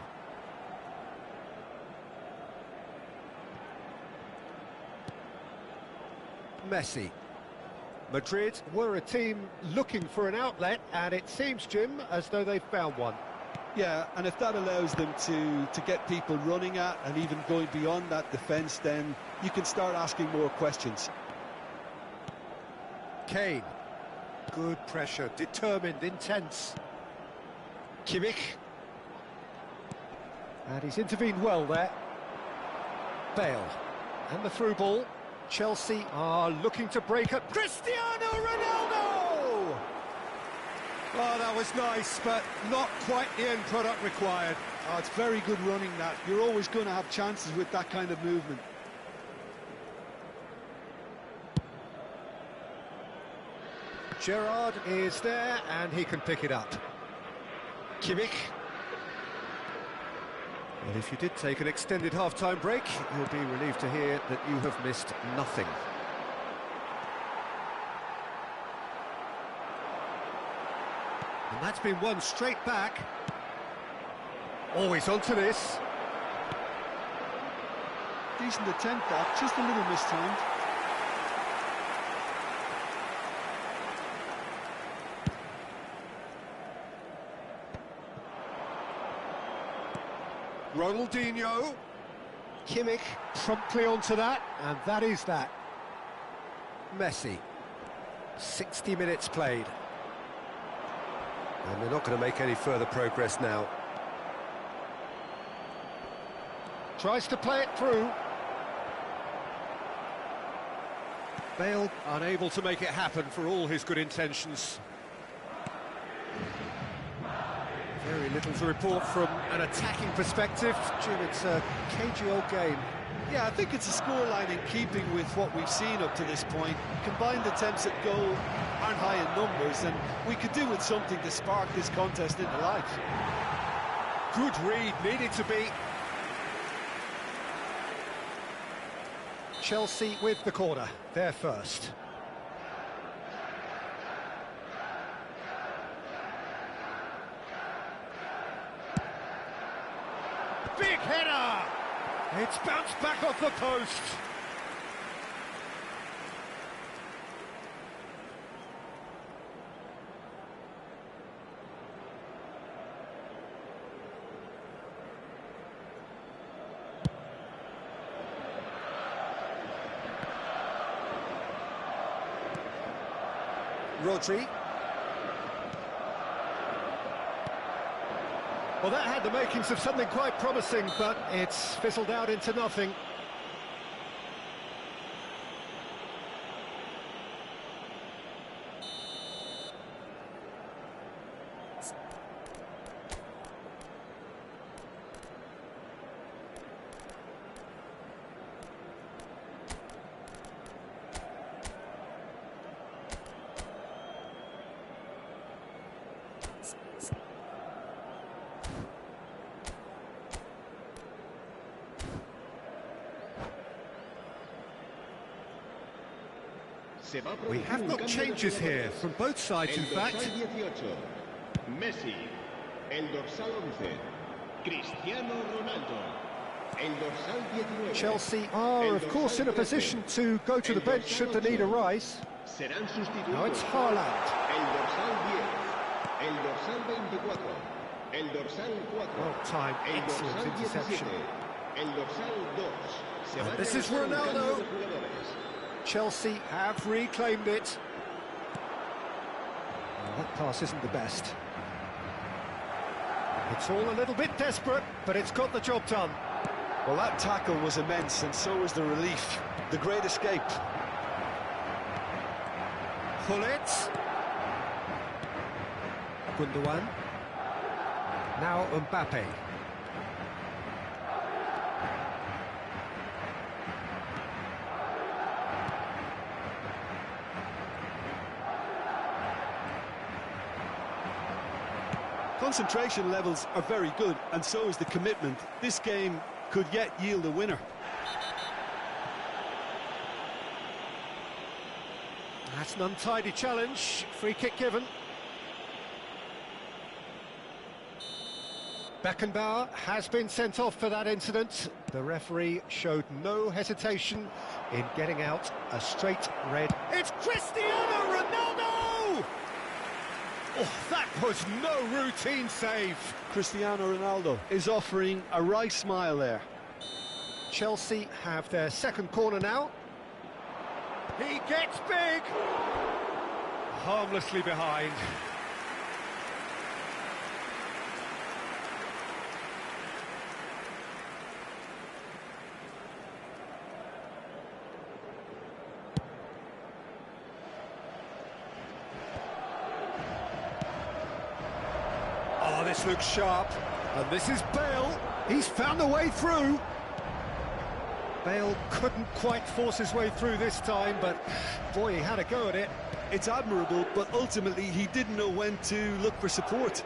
Speaker 1: Messi. Madrid were a team looking for an outlet, and it seems, Jim, as though they've found one.
Speaker 2: Yeah, and if that allows them to get people running at and even going beyond that defence, then you can start asking more questions.
Speaker 1: Kane. Good pressure, determined, intense. Kimmich. And he's intervened well there. Bale. And the through ball. Chelsea are looking to break up. Cristiano Ronaldo! Oh, that was nice, but not quite the end product required.
Speaker 2: Oh, it's very good running, that. You're always going to have chances with that kind of movement.
Speaker 1: Gerrard is there, and he can pick it up. Kimmich. Well, if you did take an extended half-time break, you'll be relieved to hear that you have missed nothing. And that's been won straight back. Always onto this.
Speaker 2: Decent attempt, that, just a little mistimed.
Speaker 1: Ronaldinho. Kimmich promptly onto that, and that is that. Messi. 60 minutes played. And they're not going to make any further progress now. Tries to play it through. Bale unable to make it happen for all his good intentions. Very little to report from an attacking perspective. Jim, it's a cagey old game.
Speaker 2: Yeah, I think it's a scoreline in keeping with what we've seen up to this point. Combined attempts at goal aren't high in numbers, and we could do with something to spark this contest into life.
Speaker 1: Good read, needed to be. Chelsea with the corner, they're first. Big header! It's bounced back off the post. Rodri. Well, that had the makings of something quite promising, but it's fizzled out into nothing. We have got changes here from both sides, in fact.
Speaker 3: Messi, el dorsal 11, Cristiano Ronaldo, el dorsal 19.
Speaker 1: Chelsea are, of course, in a position to go to the bench should the need arise. Now it's Haaland.
Speaker 3: El dorsal 10, el dorsal 24, el dorsal 4,
Speaker 1: Well timed,
Speaker 3: el
Speaker 1: excellent
Speaker 3: dorsal
Speaker 1: interception.
Speaker 3: 17, el dorsal 2.
Speaker 1: And this is Ronaldo. Chelsea have reclaimed it. Well, that pass isn't the best. It's all a little bit desperate, but it's got the job done.
Speaker 2: Well, that tackle was immense, and so was the relief. The great escape.
Speaker 1: Pull it. Gundogan. Now Mbappe.
Speaker 2: Concentration levels are very good, and so is the commitment. This game could yet yield a winner.
Speaker 1: That's an untidy challenge. Free kick given. Beckenbauer has been sent off for that incident. The referee showed no hesitation in getting out a straight red. It's Cristiano Ronaldo! Oh, that was no routine save.
Speaker 2: Cristiano Ronaldo is offering a wry smile there.
Speaker 1: Chelsea have their second corner now. He gets big. Harmlessly behind. Oh, this looks sharp. And this is Bale. He's found a way through. Bale couldn't quite force his way through this time, but boy, he had a go at it.
Speaker 2: It's admirable, but ultimately he didn't know when to look for support.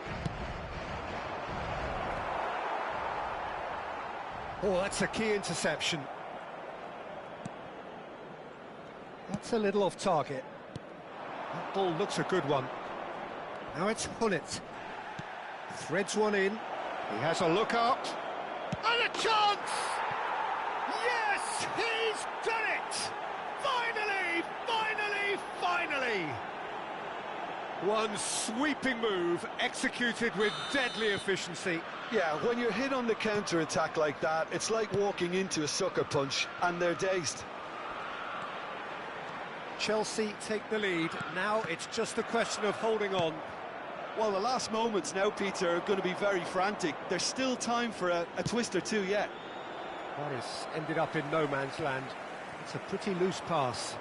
Speaker 1: Oh, that's a key interception. That's a little off target. That ball looks a good one. Now it's Hullet. Threads one in. He has a look up. And a chance! Yes, he's done it! Finally, finally, finally! One sweeping move executed with deadly efficiency.
Speaker 2: Yeah, when you're hit on the counter-attack like that, it's like walking into a sucker punch, and they're dazed.
Speaker 1: Chelsea take the lead. Now it's just a question of holding on.
Speaker 2: Well, the last moments now, Peter, are going to be very frantic. There's still time for a twist or two yet.
Speaker 1: That has ended up in no man's land. It's a pretty loose pass.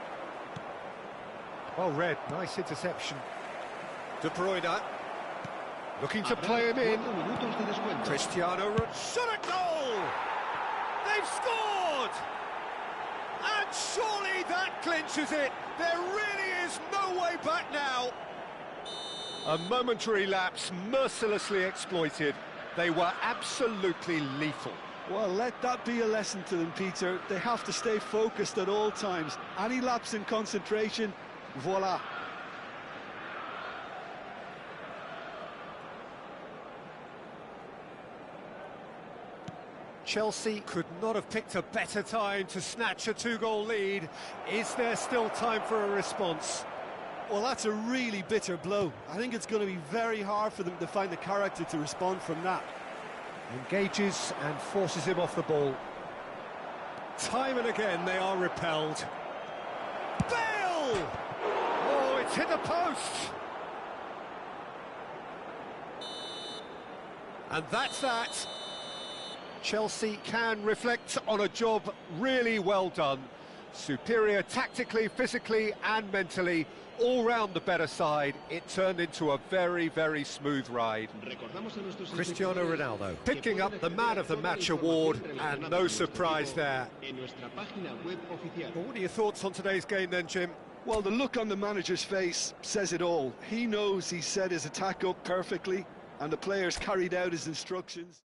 Speaker 1: Well read, nice interception. De Bruyne looking to play him in. Cristiano shot a goal! They've scored! And surely that clinches it. There really is no way back now. A momentary lapse mercilessly exploited. They were absolutely lethal.
Speaker 2: Well, let that be a lesson to them, Peter. They have to stay focused at all times. Any lapse in concentration, voila.
Speaker 1: Chelsea could not have picked a better time to snatch a two-goal lead. Is there still time for a response?
Speaker 2: Well, that's a really bitter blow. I think it's going to be very hard for them to find the character to respond from that.
Speaker 1: Engages and forces him off the ball. Time and again they are repelled. Bale! Oh, it's hit the post! And that's that. Chelsea can reflect on a job really well done. Superior tactically, physically and mentally, all round the better side. It turned into a very, very smooth ride. Cristiano Ronaldo picking up the Man of the Match award, and no surprise there. Well, what are your thoughts on today's game then, Jim?
Speaker 2: Well, the look on the manager's face says it all. He knows he set his attack up perfectly, and the players carried out his instructions.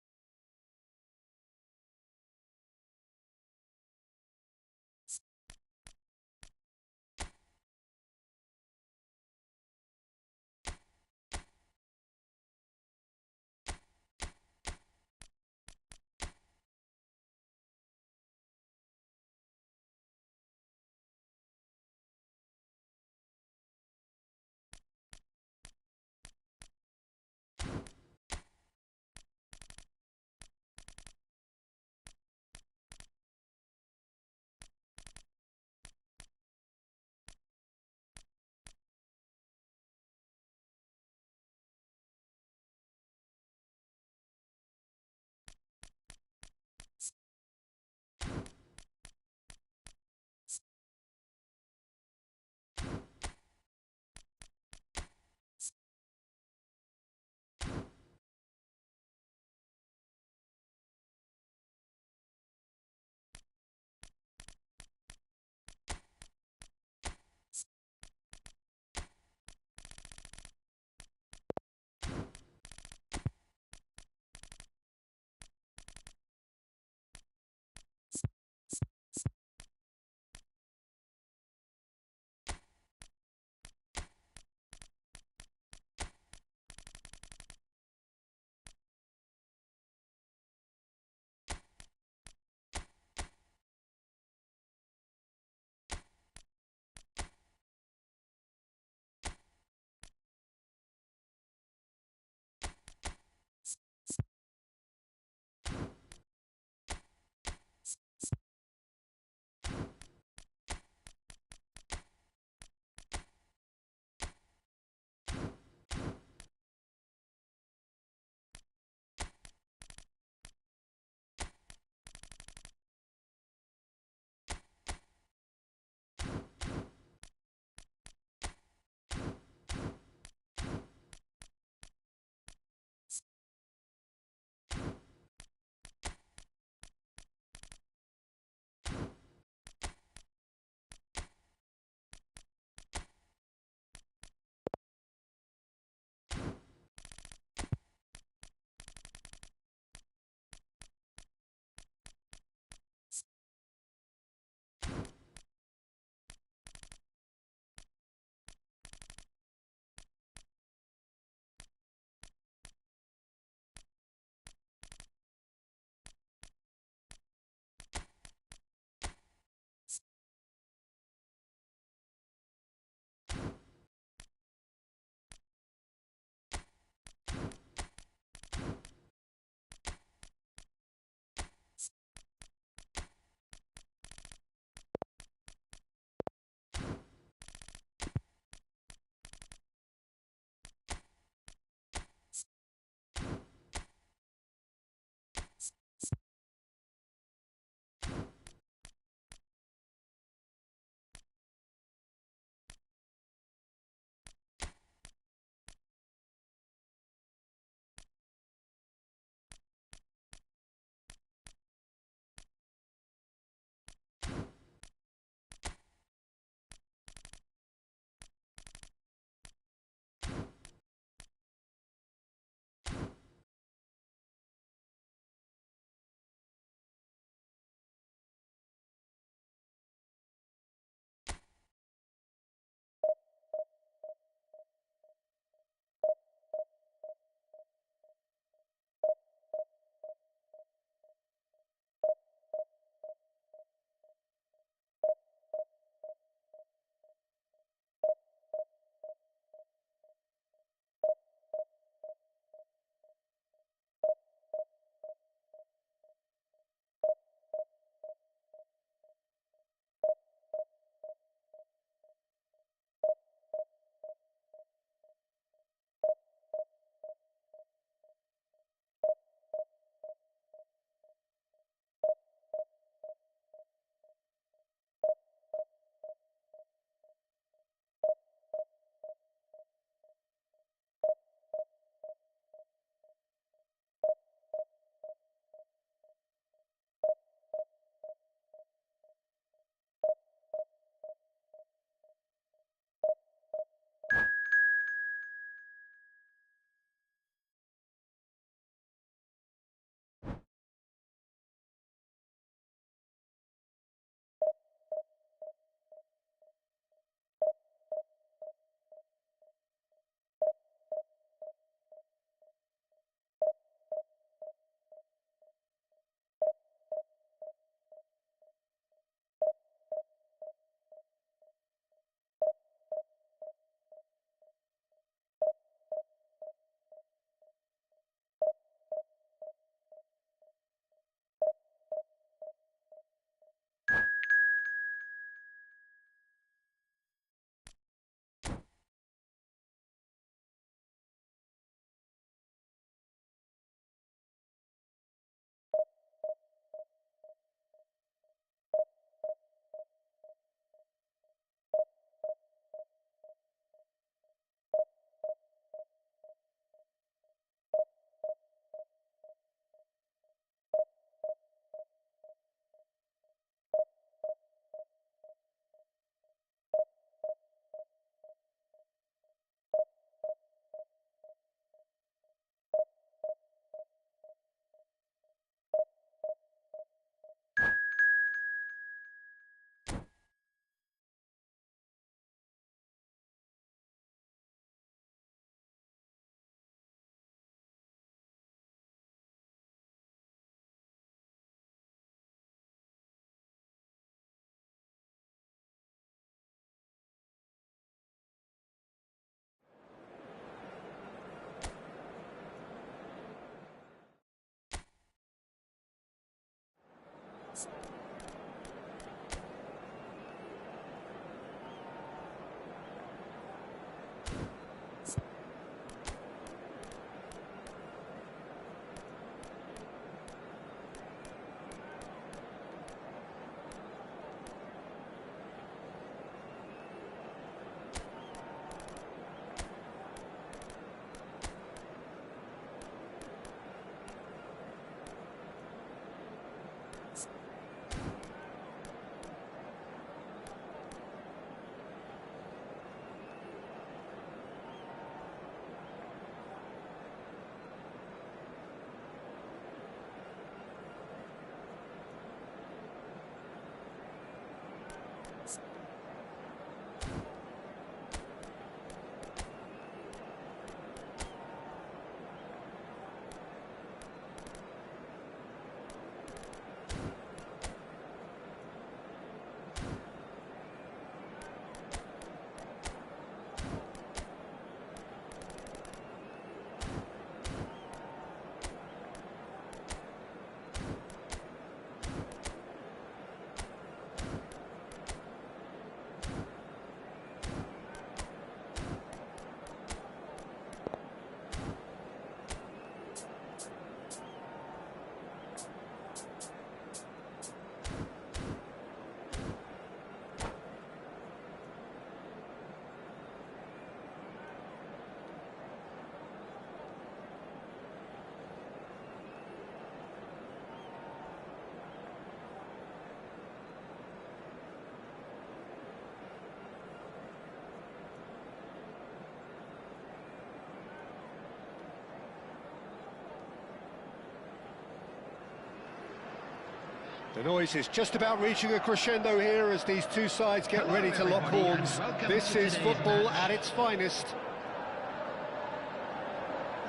Speaker 1: The noise is just about reaching a crescendo here as these two sides get ready to lock horns. This is football at its finest.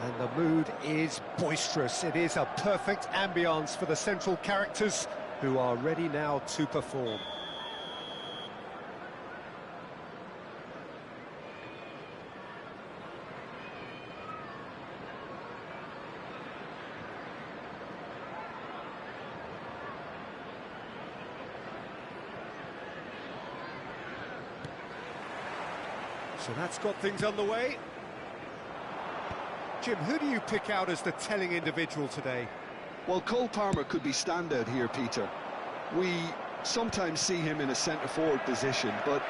Speaker 1: And the mood is boisterous. It is a perfect ambience for the central characters who are ready now to perform. So that's got things underway. Jim, who do you pick out as the telling individual today?
Speaker 2: Well, Cole Palmer could be standout here, Peter. We sometimes see him in a centre-forward position, but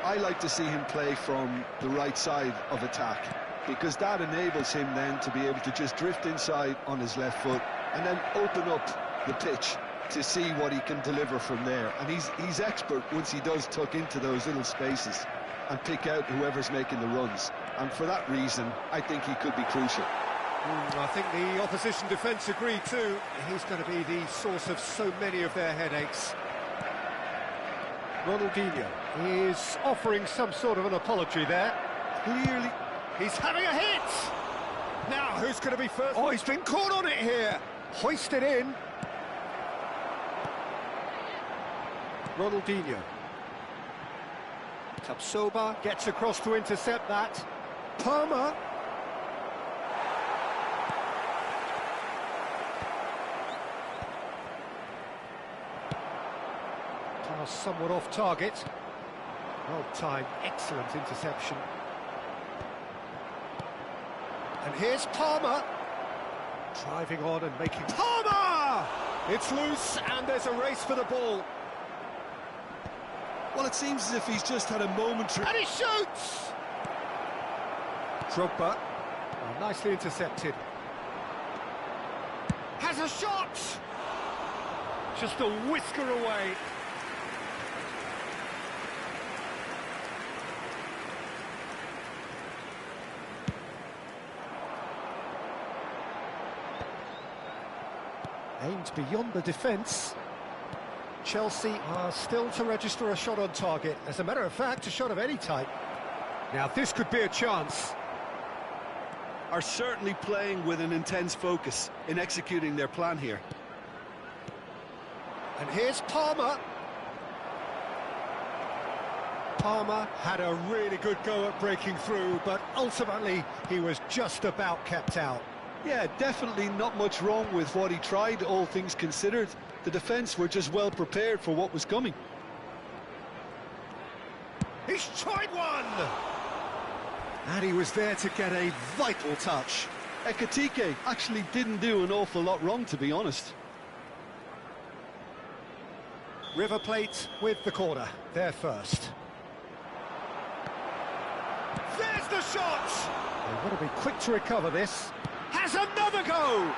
Speaker 2: I like to see him play from the right side of attack, because that enables him then to be able to just drift inside on his left foot and then open up the pitch to see what he can deliver from there. And he's expert once he does tuck into those little spaces and pick out whoever's making the runs. And for that reason, I think he could be crucial.
Speaker 1: I think the opposition defence agree too. He's going to be the source of so many of their headaches. Ronaldinho is offering some sort of an apology there. Clearly, he's having a hit! Now, who's going to be first? Oh, he's been caught on it here! Hoisted in. Ronaldinho. Tapsoba gets across to intercept that. Palmer. Pass somewhat off target. Well timed, excellent interception. And here's Palmer. Driving on and making... Palmer! It's loose and there's a race for the ball.
Speaker 2: Well, it seems as if he's just had a momentary...
Speaker 1: And he shoots! Drogba, oh, nicely intercepted. Has a shot! Just a whisker away. Aimed beyond the defence. Chelsea are still to register a shot on target. As a matter of fact, a shot of any type. Now this could be a chance.
Speaker 2: Are certainly playing with an intense focus in executing their plan here.
Speaker 1: And here's Palmer. Palmer had a really good go at breaking through, but ultimately he was just about kept out.
Speaker 2: Yeah, definitely not much wrong with what he tried, all things considered. The defence were just well prepared for what was coming.
Speaker 1: He's tried one! And he was there to get a vital touch.
Speaker 2: Ekitike actually didn't do an awful lot wrong, to be honest.
Speaker 1: River Plate with the corner, there first. There's the shot! They've got to be quick to recover this. Has another go!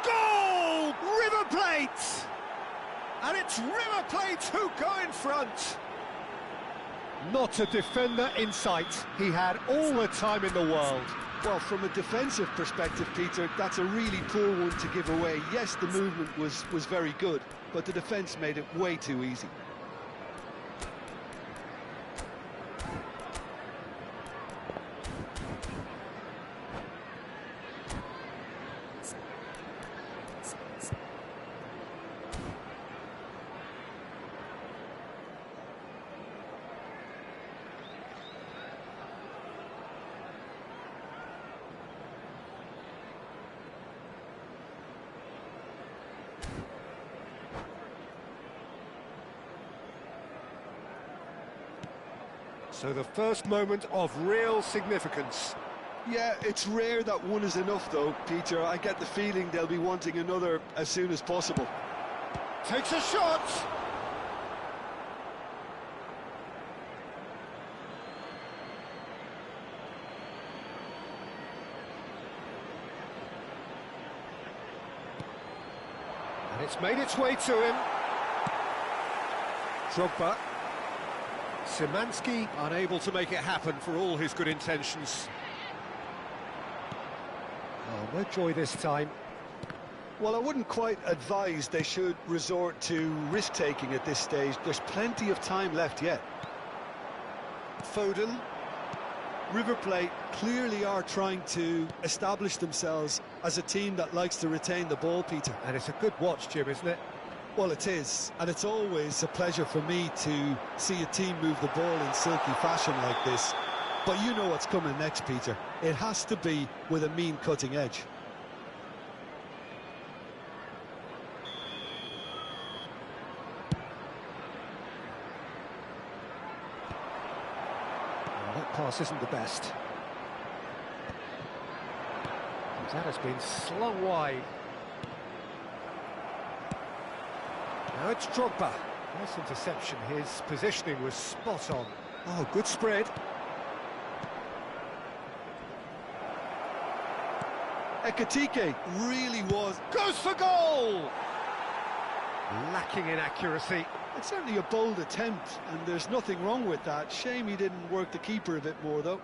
Speaker 1: Goal! River Plate! And it's River Plate who go in front. Not a defender in sight. He had all the time in the world.
Speaker 2: Well, from a defensive perspective, Peter, that's a really poor one to give away. Yes, the movement was very good, but the defence made it way too easy.
Speaker 1: So the first moment of real significance.
Speaker 2: Yeah, it's rare that one is enough though, Peter. I get the feeling they'll be wanting another as soon as possible.
Speaker 1: Takes a shot! And it's made its way to him. Drogba. Szymanski unable to make it happen for all his good intentions. Oh, no joy this time.
Speaker 2: Well, I wouldn't quite advise they should resort to risk-taking at this stage. There's plenty of time left yet. Foden. River Plate clearly are trying to establish themselves as a team that likes to retain the ball, Peter.
Speaker 1: And it's a good watch, Jim, isn't it?
Speaker 2: Well, it is, and it's always a pleasure for me to see a team move the ball in silky fashion like this. But you know what's coming next, Peter. It has to be with a mean cutting edge.
Speaker 1: That pass isn't the best. That has been slung wide. Now it's Drogba. Nice interception. His positioning was spot on. Oh, good spread.
Speaker 2: Ekitike really was...
Speaker 1: Goes for goal! Lacking in accuracy.
Speaker 2: It's certainly a bold attempt, and there's nothing wrong with that. Shame he didn't work the keeper a bit more, though.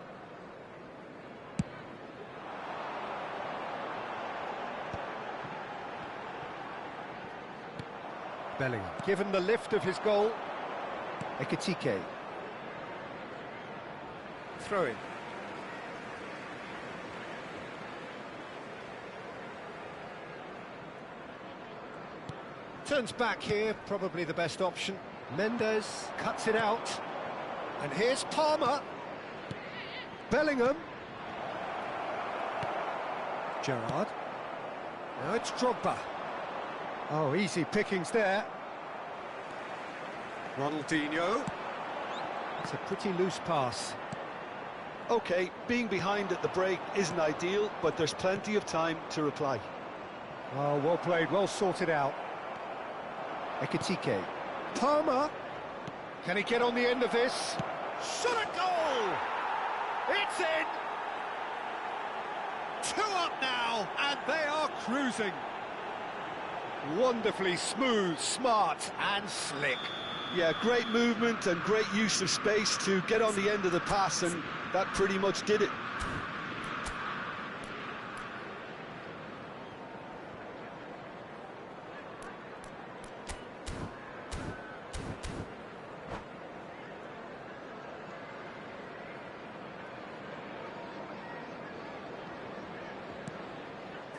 Speaker 1: Bellingham, given the lift of his goal. Ekitike. Throw in. Turns back here, probably the best option. Mendes cuts it out. And here's Palmer. Bellingham. Gerrard. Now it's Drogba. Oh, easy pickings there. Ronaldinho. It's a pretty loose pass.
Speaker 2: OK, being behind at the break isn't ideal, but there's plenty of time to reply.
Speaker 1: Oh, well played, well sorted out. Ekitike. Palmer. Can he get on the end of this? Shot a goal! It's in! 2 up now, and they are cruising. Wonderfully smooth, smart and slick.
Speaker 2: Yeah, great movement and great use of space to get on the end of the pass, and that pretty much did it.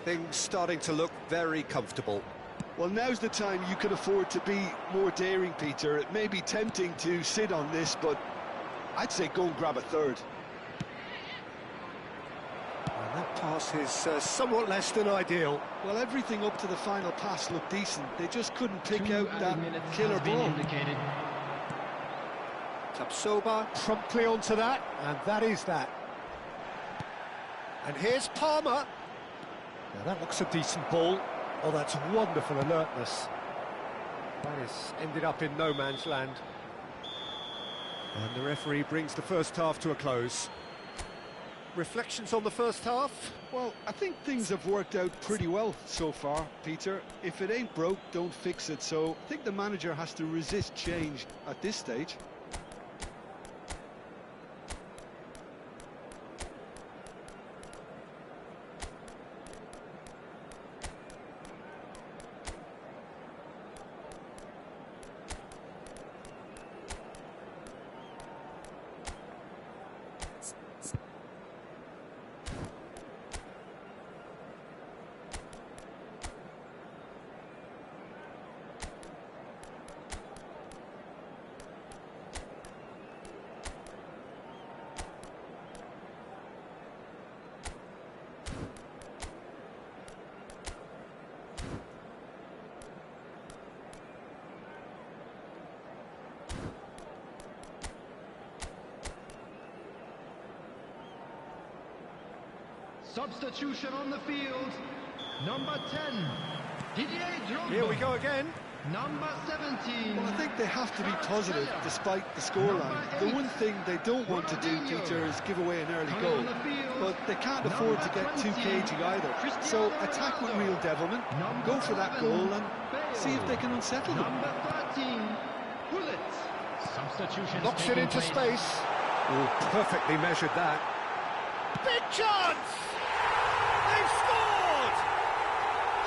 Speaker 1: Things starting to look very comfortable.
Speaker 2: Well, now's the time you can afford to be more daring, Peter. It may be tempting to sit on this, but I'd say go and grab a third.
Speaker 1: And that pass is somewhat less than ideal.
Speaker 2: Well, everything up to the final pass looked decent. They just couldn't pick out that killer ball.
Speaker 1: Tapsoba promptly onto that, and that is that. And here's Palmer. Now that looks a decent ball. Oh, that's wonderful alertness. That has ended up in no man's land. And the referee brings the first half to a close. Reflections on the first half?
Speaker 2: Well, I think things have worked out pretty well so far, Peter. If it ain't broke, don't fix it. So I think the manager has to resist change at this stage.
Speaker 5: Substitution on the field. Number 10, Didier Drogba.
Speaker 1: Here we go again.
Speaker 5: Number 17.
Speaker 2: Well, I think they have to be positive despite the scoreline. The one thing they don't want to do, Peter, is give away an early goal. But they can't afford to get too cagey either. So attack with real devilment, go for that goal and see if they can unsettle them.
Speaker 5: Number 13, Bullet. Substitution.
Speaker 1: Knocks it into space. Oh, perfectly measured that. Big chance! They've scored!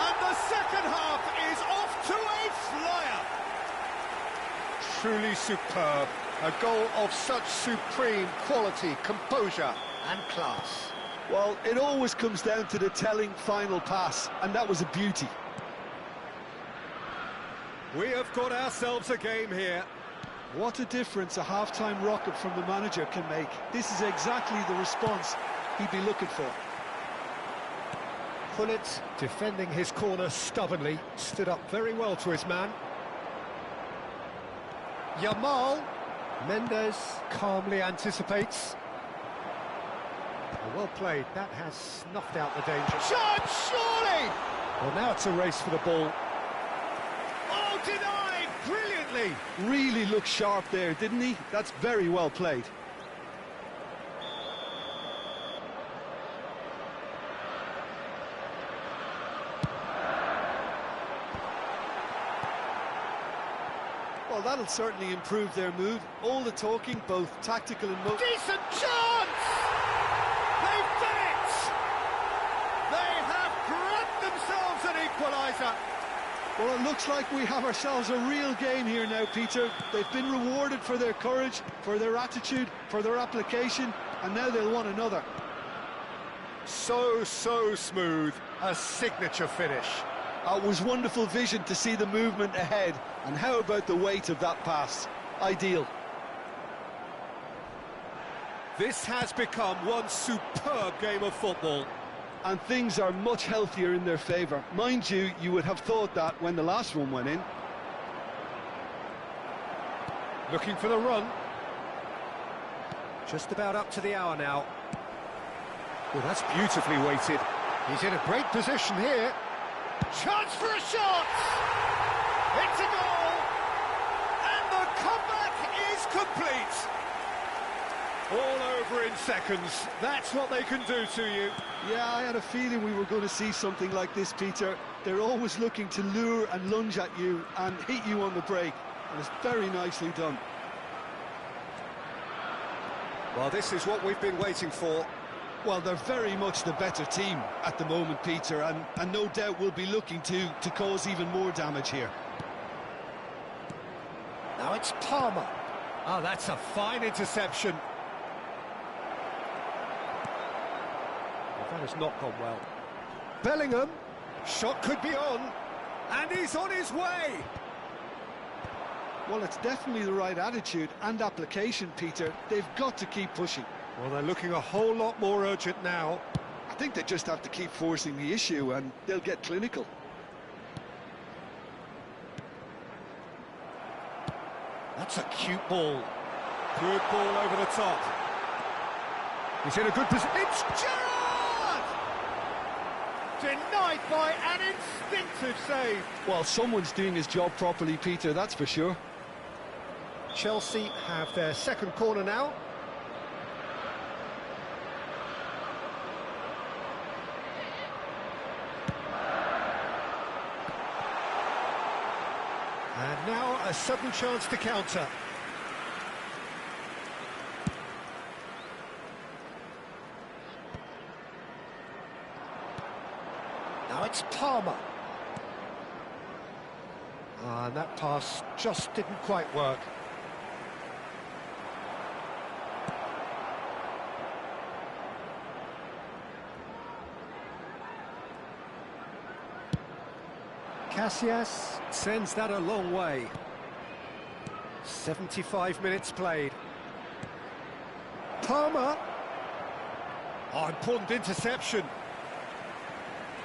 Speaker 1: And the second half is off to a flyer. Truly superb. A goal of such supreme quality, composure and class.
Speaker 2: Well, it always comes down to the telling final pass, and that was a beauty.
Speaker 1: We have got ourselves a game here.
Speaker 2: What a difference a half-time rocket from the manager can make. This is exactly the response he'd be looking for.
Speaker 1: Pullet, defending his corner stubbornly, stood up very well to his man. Yamal, Mendes calmly anticipates. Well played, that has snuffed out the danger. Shot, surely! Well, now it's a race for the ball. Oh, denied, brilliantly!
Speaker 2: Really looked sharp there, didn't he? That's very well played. Well, that'll certainly improve their mood. All the talking, both tactical and...
Speaker 1: Decent chance! They've done it! They have grabbed themselves an equaliser.
Speaker 2: Well, it looks like we have ourselves a real game here now, Peter. They've been rewarded for their courage, for their attitude, for their application, and now they'll want another.
Speaker 1: So smooth. A signature finish.
Speaker 2: It was wonderful vision to see the movement ahead, and how about the weight of that pass? Ideal.
Speaker 1: This has become one superb game of football.
Speaker 2: And things are much healthier in their favour. Mind you, you would have thought that when the last one went in.
Speaker 1: Looking for the run. Just about up to the hour now. Well, that's beautifully weighted. He's in a great position here. Chance for a shot! It's a goal! And the comeback is complete! All over in seconds. That's what they can do to you.
Speaker 2: Yeah, I had a feeling we were going to see something like this, Peter. They're always looking to lure and lunge at you and hit you on the break. And it's very nicely done.
Speaker 1: Well, this is what we've been waiting for.
Speaker 2: Well, they're very much the better team at the moment, Peter, and no doubt will be looking to cause even more damage here.
Speaker 1: Now it's Palmer. Oh, that's a fine interception. Well, that has not gone well. Bellingham, shot could be on, and he's on his way.
Speaker 2: Well, it's definitely the right attitude and application, Peter. They've got to keep pushing.
Speaker 1: Well, they're looking a whole lot more urgent now.
Speaker 2: I think they just have to keep forcing the issue and they'll get clinical.
Speaker 1: That's a cute ball. Good ball over the top. He's in a good position. It's Gerrard! Denied by an instinctive save.
Speaker 2: Well, someone's doing his job properly, Peter, that's for sure.
Speaker 1: Chelsea have their second corner now. And now a sudden chance to counter. Now it's Palmer. And that pass just didn't quite work. Casillas sends that a long way. 75 minutes played. Palmer. Oh, important interception.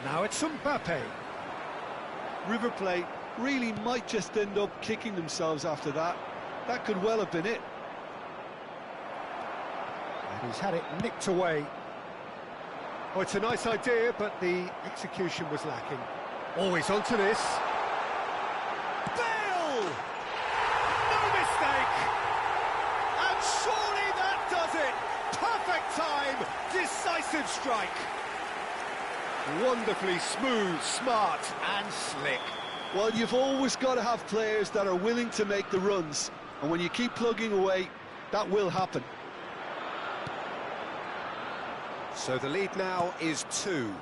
Speaker 1: Now it's Mbappe.
Speaker 2: River Plate really might just end up kicking themselves after that. That could well have been it.
Speaker 1: And he's had it nicked away. Oh, it's a nice idea, but the execution was lacking. Always onto this. Bale! No mistake! And surely that does it! Perfect time! Decisive strike! Wonderfully smooth, smart and slick.
Speaker 2: Well, you've always got to have players that are willing to make the runs. And when you keep plugging away, that will happen.
Speaker 1: So the lead now is 2.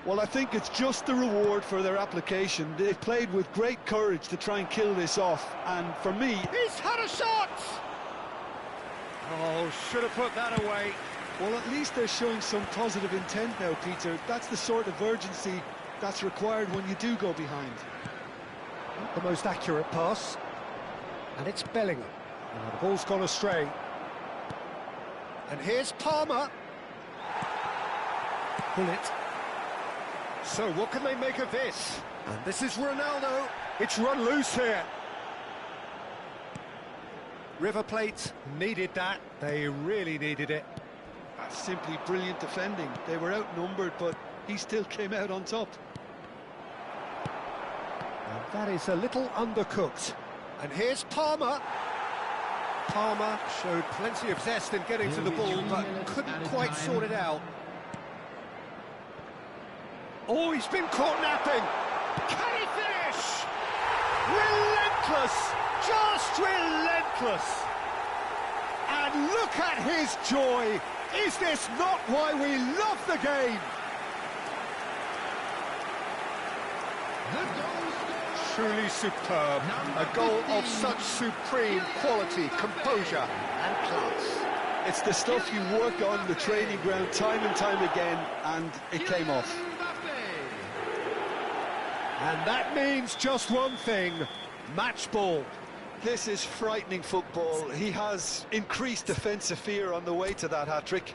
Speaker 2: Well, I think it's just the reward for their application. They've played with great courage to try and kill this off, and for me...
Speaker 1: He's had a shot! Oh, should have put that away.
Speaker 2: Well, at least they're showing some positive intent now, Peter. That's the sort of urgency that's required when you do go behind.
Speaker 1: Not the most accurate pass. And it's Bellingham. Oh, the ball's gone astray. And here's Palmer. Bullet. So what can they make of this? And this is Ronaldo. It's run loose here. River Plate needed that. They really needed it.
Speaker 2: That's simply brilliant defending. They were outnumbered, but he still came out on top.
Speaker 1: And that is a little undercooked. And here's Palmer. Palmer showed plenty of zest in getting to the ball, but couldn't quite sort it out. Oh, he's been caught napping. Can he finish? Relentless, just relentless. And look at his joy. Is this not why we love the game? Truly superb. A goal of such supreme quality, composure and class.
Speaker 2: It's the stuff you work on the training ground time and time again, and it came off.
Speaker 1: And that means just one thing, match ball.
Speaker 2: This is frightening football. He has increased defensive fear on the way to that hat-trick.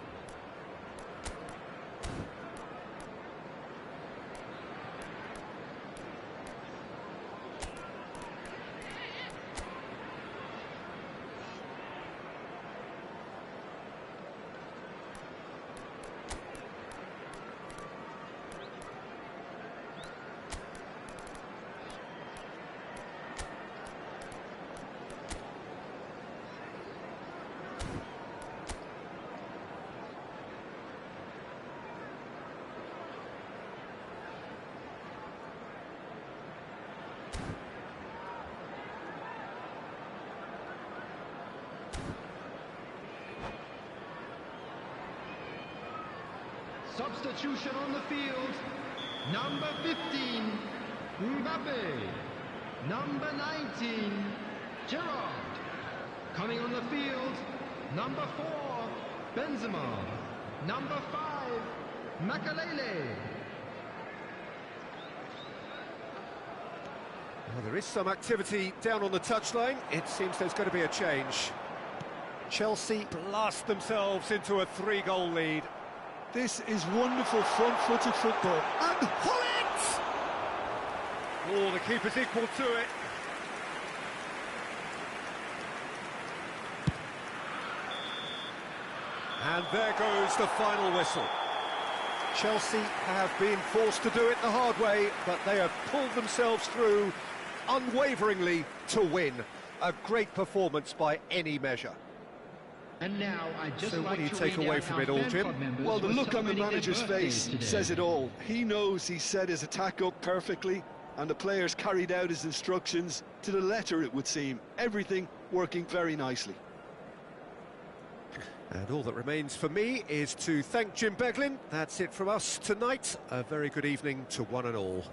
Speaker 5: Substitution on the field. Number 15, Mbappe. Number 19, Gerrard. Coming on the field, number 4, Benzema. Number 5, Makalele.
Speaker 1: Well, there is some activity down on the touchline. It seems there's going to be a change. Chelsea blast themselves into a 3-goal lead.
Speaker 2: This is wonderful front-footed football.
Speaker 1: And Hullet! Oh, the keeper's equal to it. And there goes the final whistle. Chelsea have been forced to do it the hard way, but they have pulled themselves through unwaveringly to win. A great performance by any measure.
Speaker 5: And now I just
Speaker 1: so what do you
Speaker 5: to
Speaker 1: take
Speaker 5: read
Speaker 1: away
Speaker 5: out
Speaker 1: from
Speaker 5: our
Speaker 1: it all,
Speaker 5: fan
Speaker 1: Jim?
Speaker 5: club members
Speaker 2: Well, the
Speaker 5: were
Speaker 2: look on the
Speaker 5: celebrating their
Speaker 2: manager's
Speaker 5: birthdays
Speaker 2: face
Speaker 5: today.
Speaker 2: says it all. He knows he set his attack up perfectly, and the players carried out his instructions to the letter, it would seem. Everything working very nicely.
Speaker 1: And all that remains for me is to thank Jim Beglin. That's it from us tonight. A very good evening to one and all.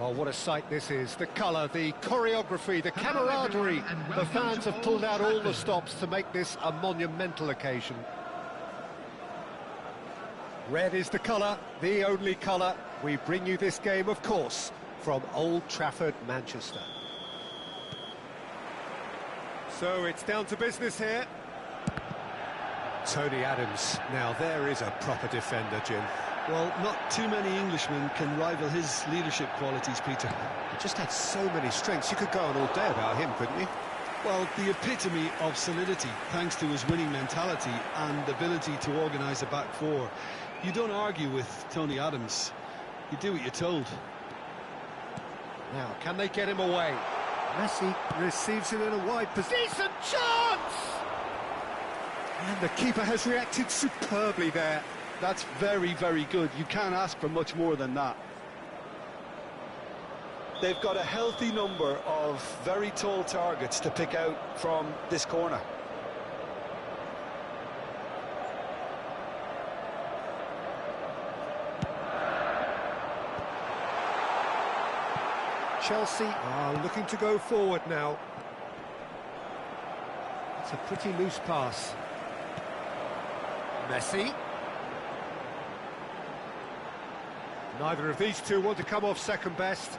Speaker 1: Oh, what a sight this is. The colour, the choreography, the camaraderie. The fans have pulled out all the stops to make this a monumental occasion. Red is the colour, the only colour. We bring you this game, of course, from Old Trafford, Manchester. So it's down to business here. Tony Adams. Now there is a proper defender, Jim.
Speaker 2: Well, not too many Englishmen can rival his leadership qualities, Peter.
Speaker 1: He just had so many strengths. You could go on all day about him, couldn't you?
Speaker 2: Well, the epitome of solidity, thanks to his winning mentality and ability to organise a back four. You don't argue with Tony Adams. You do what you're told.
Speaker 1: Now, can they get him away? Messi receives it in a wide position. Decent chance! And the keeper has reacted superbly there.
Speaker 2: That's very, very good. You can't ask for much more than that. They've got a healthy number of very tall targets to pick out from this corner.
Speaker 1: Chelsea are looking to go forward now. It's a pretty loose pass. Messi. Neither of these two want to come off second best.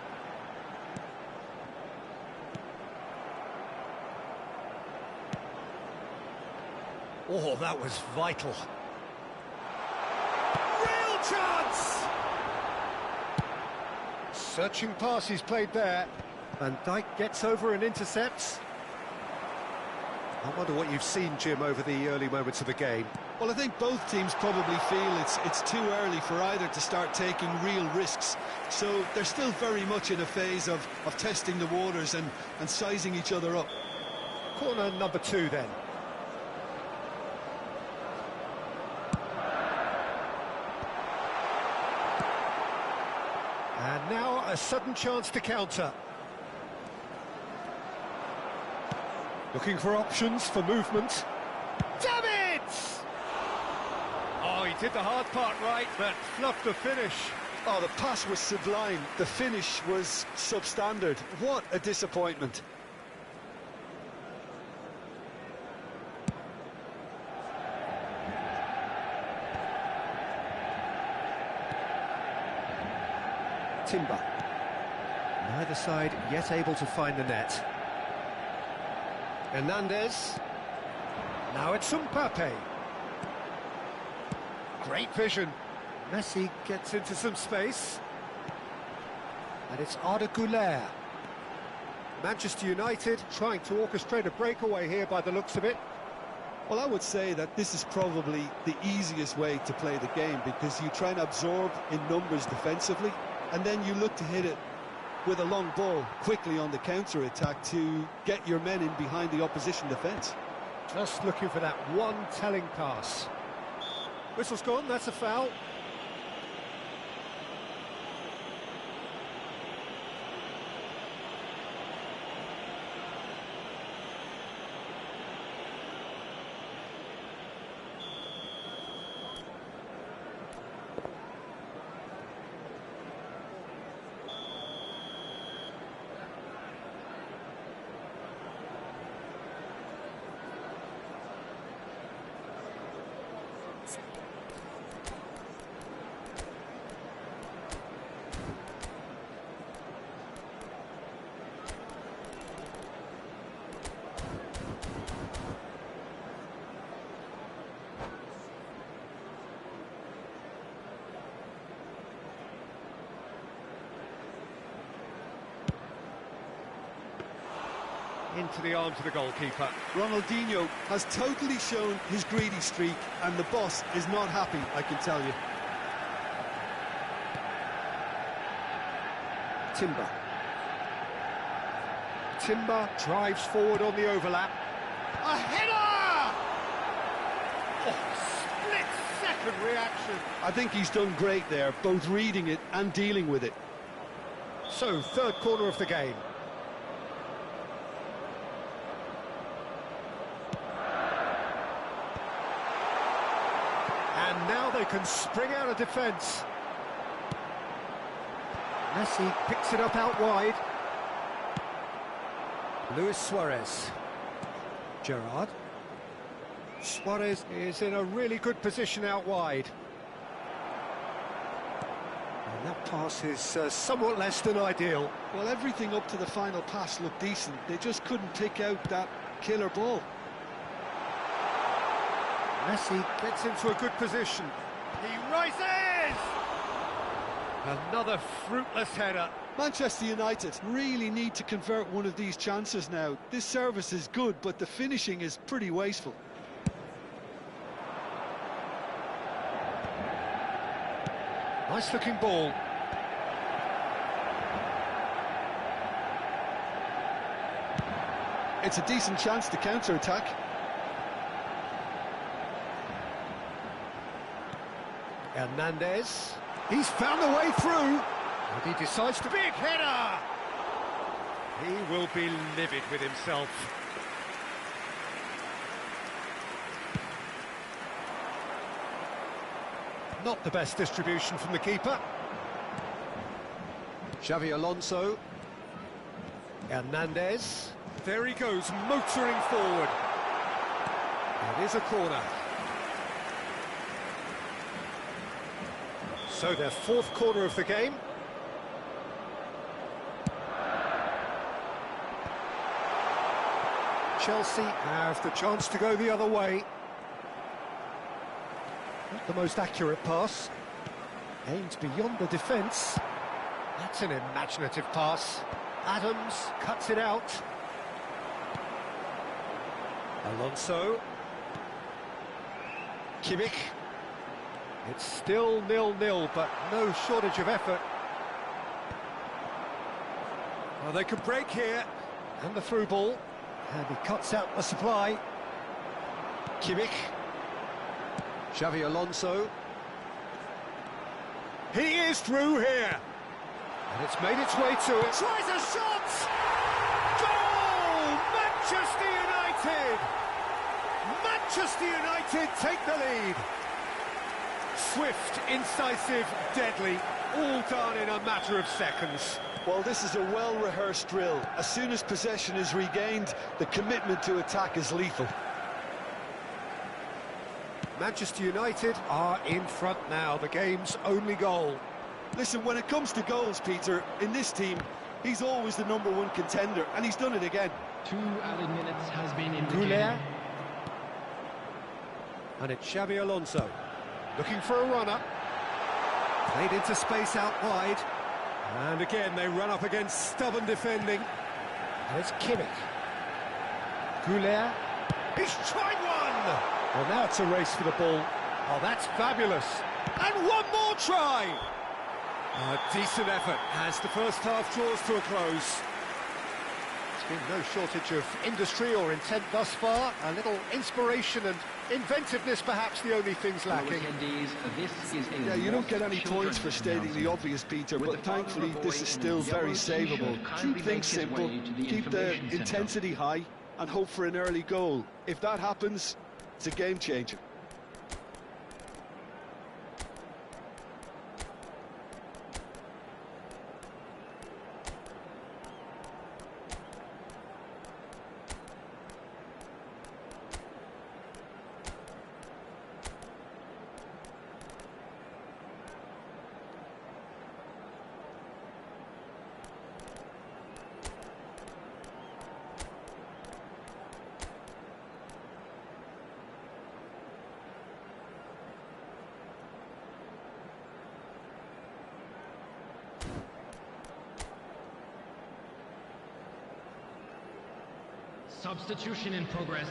Speaker 1: Oh, that was vital. Real chance! Searching pass he's played there. Van Dijk gets over and intercepts. I wonder what you've seen, Jim, over the early moments of the game.
Speaker 2: Well, I think both teams probably feel it's too early for either to start taking real risks. So they're still very much in a phase of testing the waters and sizing each other up.
Speaker 1: Corner number 2 then. And now a sudden chance to counter. Looking for options for movement. Damn it! Oh, he did the hard part right, but fluffed the finish.
Speaker 2: Oh, the pass was sublime. The finish was substandard. What a disappointment.
Speaker 1: Timber. Neither side yet able to find the net. Hernandez. Now it's Mbappe. Great vision. Messi gets into some space. And it's Arda Güler. Manchester United trying to orchestrate a breakaway here by the looks of it.
Speaker 2: Well, I would say that this is probably the easiest way to play the game, because you try and absorb in numbers defensively, and then you look to hit it with a long ball quickly on the counter-attack to get your men in behind the opposition defence.
Speaker 1: Just looking for that one telling pass. Whistle's gone, that's a foul. Into the arms of the goalkeeper.
Speaker 2: Ronaldinho has totally shown his greedy streak, and the boss is not happy, I can tell you.
Speaker 1: Timber. Timber drives forward on the overlap. A header! Oh, split-second reaction.
Speaker 2: I think he's done great there, both reading it and dealing with it.
Speaker 1: So, third corner of the game. And now they can spring out of defence. Messi picks it up out wide. Luis Suarez. Gerrard. Suarez is in a really good position out wide. And that pass is somewhat less than ideal.
Speaker 2: Well, everything up to the final pass looked decent. They just couldn't pick out that killer ball.
Speaker 1: Messi gets into a good position. He rises! Another fruitless header.
Speaker 2: Manchester United really need to convert one of these chances now. This service is good, but the finishing is pretty wasteful.
Speaker 1: Nice looking ball.
Speaker 2: It's a decent chance to counter-attack.
Speaker 1: Hernandez. He's found a way through. And he decides to... Big header! He will be livid with himself. Not the best distribution from the keeper. Xavi Alonso. Hernandez. There he goes, motoring forward. It is a corner. So their fourth corner of the game. Chelsea have the chance to go the other way. Not the most accurate pass. Aims beyond the defence. That's an imaginative pass. Adams cuts it out. Alonso. Kimmich. It's still 0-0, but no shortage of effort. Well, they could break here. And the through ball. And he cuts out the supply. Kimmich. Xavi Alonso. He is through here. And it's made its way to it. Tries a shot! Goal! Manchester United! Manchester United take the lead. Swift, incisive, deadly, all done in a matter of seconds.
Speaker 2: Well, this is a well-rehearsed drill. As soon as possession is regained, the commitment to attack is lethal.
Speaker 1: Manchester United are in front now, the game's only goal.
Speaker 2: Listen, when it comes to goals, Peter, in this team, he's always the #1 contender, and he's done it again.
Speaker 5: 2 added minutes has been indicated.
Speaker 1: Goulet. And it's Xabi Alonso. Looking for a runner. Played into space out wide. And again, they run up against stubborn defending. And it's Kimmich. Goulet. He's tried one! Well, now it's a race for the ball. Oh, that's fabulous. And one more try! A decent effort as the first half draws to a close. There's been no shortage of industry or intent thus far. A little inspiration and inventiveness, perhaps the only things lacking.
Speaker 2: Yeah, you don't get any points for stating the obvious, Peter, but thankfully this is still very savable. Keep things simple, keep the intensity high, and hope for an early goal. If that happens, it's a game changer.
Speaker 5: Substitution in progress.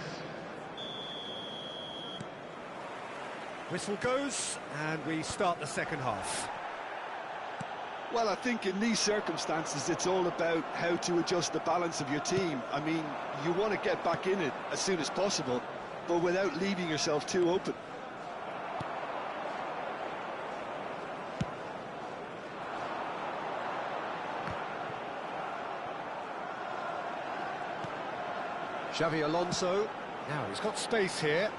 Speaker 1: Whistle goes, and we start the second half.
Speaker 2: Well, I think in these circumstances, it's all about how to adjust the balance of your team. I mean, you want to get back in it as soon as possible, but without leaving yourself too open.
Speaker 1: Xavi Alonso. Now he's got space here,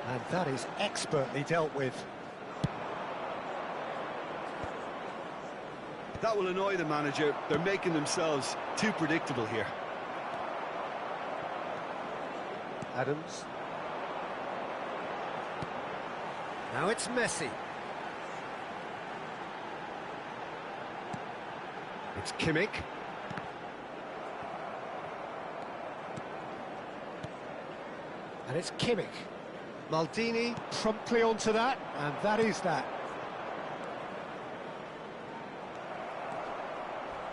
Speaker 1: and that is expertly dealt with.
Speaker 2: That will annoy the manager. They're making themselves too predictable here.
Speaker 1: Adams. Now it's Messi. It's Kimmich. And it's Kimmich. Maldini promptly onto that, and that is that.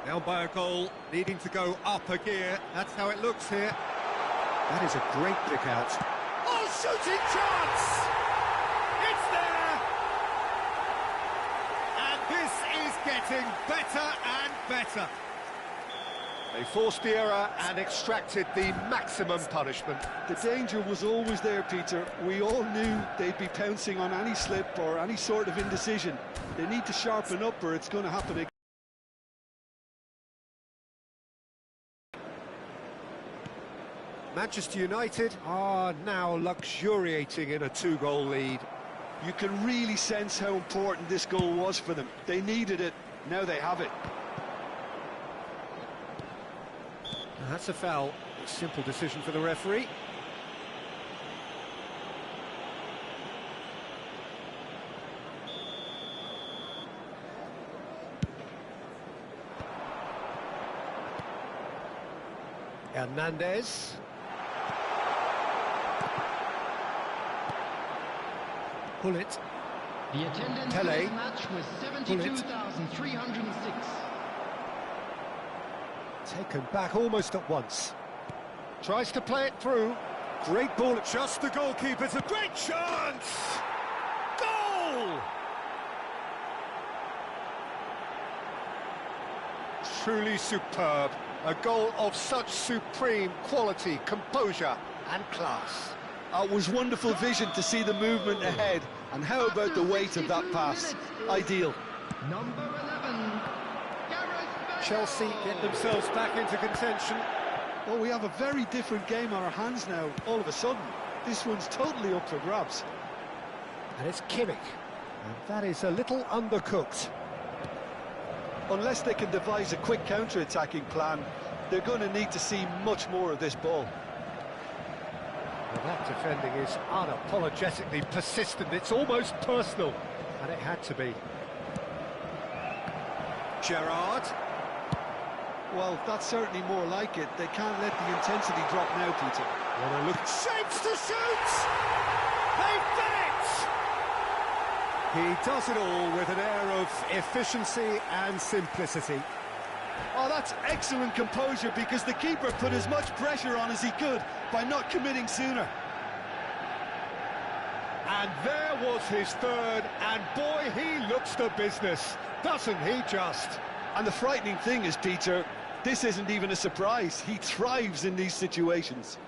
Speaker 1: Down by a goal, needing to go up a gear. That's how it looks here. That is a great pick out. Oh, shooting chance! It's there! And this is getting better and better. They forced the error and extracted the maximum punishment.
Speaker 2: The danger was always there, Peter. We all knew they'd be pouncing on any slip or any sort of indecision. They need to sharpen up or it's going to happen again.
Speaker 1: Manchester United are now luxuriating in a 2-goal lead.
Speaker 2: You can really sense how important this goal was for them. They needed it, now they have it.
Speaker 1: That's a foul. A simple decision for the referee. Hernandez. Pull it.
Speaker 5: The attendance
Speaker 1: Pele.
Speaker 5: in this match was 72,306.
Speaker 1: Taken back almost at once. Tries to play it through. Great ball. Just the goalkeeper's a great chance! Goal! Truly superb. A goal of such supreme quality, composure and class.
Speaker 2: It was wonderful vision to see the movement ahead. And how about the weight of that pass? Ideal.
Speaker 5: Number 11, Gareth
Speaker 1: Chelsea get themselves back into contention.
Speaker 2: Well, we have a very different game on our hands now, all of a sudden. This one's totally up for grabs.
Speaker 1: And it's Kimmich. And that is a little undercooked.
Speaker 2: Unless they can devise a quick counter-attacking plan, they're going to need to see much more of this ball.
Speaker 1: Well, that defending is unapologetically persistent. It's almost personal. And it had to be. Gerrard.
Speaker 2: Well, that's certainly more like it. They can't let the intensity drop now, Peter.
Speaker 1: Want to look. Shapes to shoot! They've done it! He does it all with an air of efficiency and simplicity.
Speaker 2: Oh, that's excellent composure because the keeper put as much pressure on as he could by not committing sooner.
Speaker 1: And there was his third, and boy, he looks the business, doesn't he just?
Speaker 2: And the frightening thing is, Peter, this isn't even a surprise. He thrives in these situations.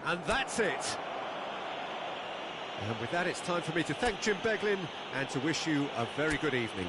Speaker 1: And that's it. And with that, it's time for me to thank Jim Beglin and to wish you a very good evening.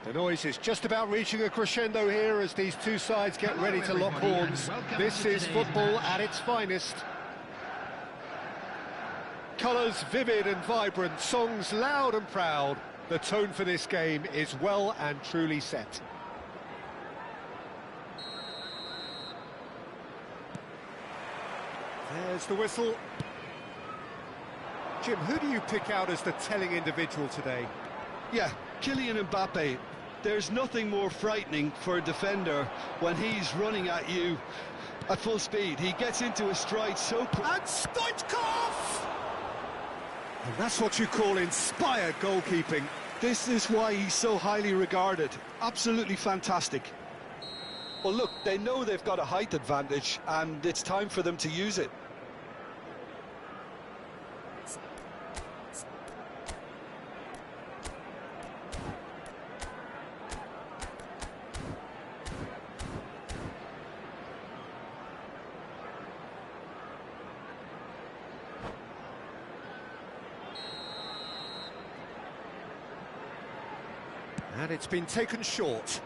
Speaker 1: The noise is just about reaching a crescendo here as these two sides get ready to lock horns. This is football at its finest. Colours vivid and vibrant, songs loud and proud. The tone for this game is well and truly set. There's the whistle. Jim, who do you pick out as the telling individual today?
Speaker 2: Yeah, Kylian Mbappe. There's nothing more frightening for a defender when he's running at you at full speed. He gets into a stride so quick.
Speaker 1: And Stoichkov! And that's what you call inspired goalkeeping.
Speaker 2: This is why he's so highly regarded. Absolutely fantastic. Well, look, they know they've got a height advantage, and it's time for them to use it.
Speaker 1: And it's been taken short.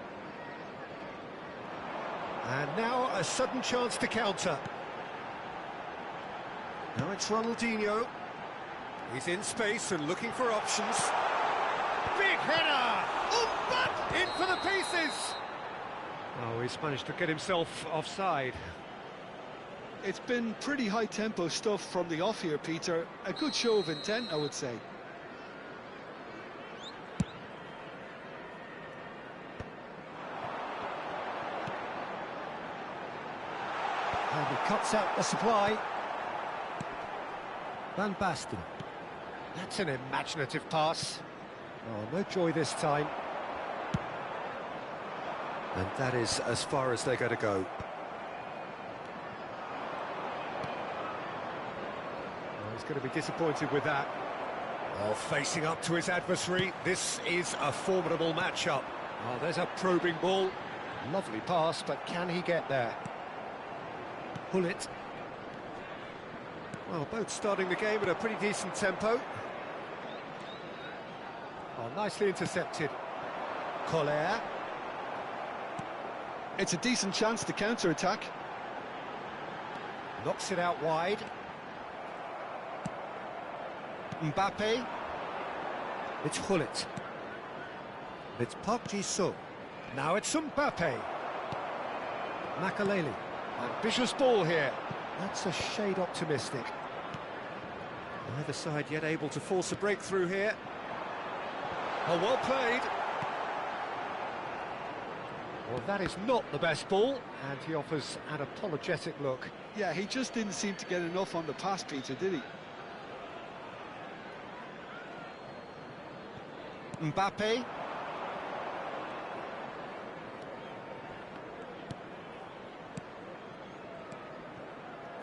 Speaker 1: And now a sudden chance to counter. Now it's Ronaldinho. He's in space and looking for options. Big header! In for the pieces! Oh, he's managed to get himself offside.
Speaker 2: It's been pretty high-tempo stuff from the off here, Peter. A good show of intent, I would say.
Speaker 1: And he cuts out the supply. Van Basten. That's an imaginative pass. Oh, no joy this time. And that is as far as they're going to go. Oh, he's going to be disappointed with that. Oh, facing up to his adversary, this is a formidable matchup. Oh, there's a probing ball. Lovely pass, but can he get there? Pull it. Well, both starting the game at a pretty decent tempo. Oh, nicely intercepted. Collier.
Speaker 2: It's a decent chance to counter-attack.
Speaker 1: Knocks it out wide. Mbappe. It's Hullet. It's Park Ji-sung. Now it's Mbappe. Makaleli. Ambitious ball here. That's a shade optimistic. Neither side yet able to force a breakthrough here. Oh, well played. Well, that is not the best ball, and he offers an apologetic look.
Speaker 2: Yeah, he just didn't seem to get enough on the pass, Peter, did he?
Speaker 1: Mbappe.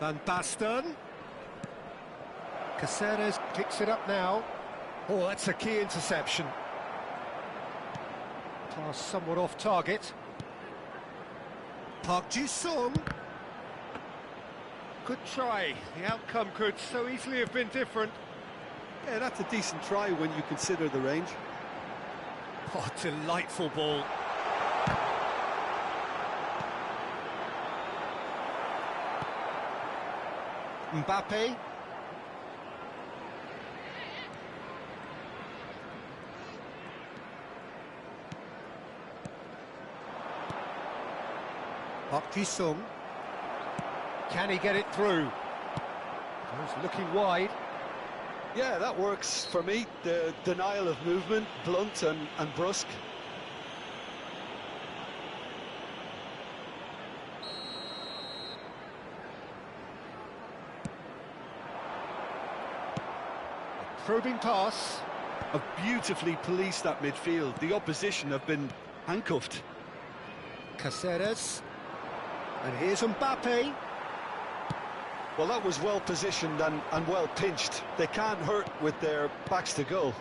Speaker 1: Van Basten. Caceres picks it up now. Oh, that's a key interception. Pass somewhat off target. Park Ji-sung. Good try. The outcome could so easily have been different.
Speaker 2: Yeah, that's a decent try when you consider the range.
Speaker 1: Oh, delightful ball. Mbappe. Park Ji-sung. Can he get it through? He's looking wide.
Speaker 2: Yeah, that works for me. The denial of movement, blunt and brusque.
Speaker 1: Probing pass.
Speaker 2: Have beautifully policed that midfield. The opposition have been handcuffed.
Speaker 1: Caceres. And here's Mbappe.
Speaker 2: Well, that was well positioned and well pinched. They can't hurt with their backs to goal.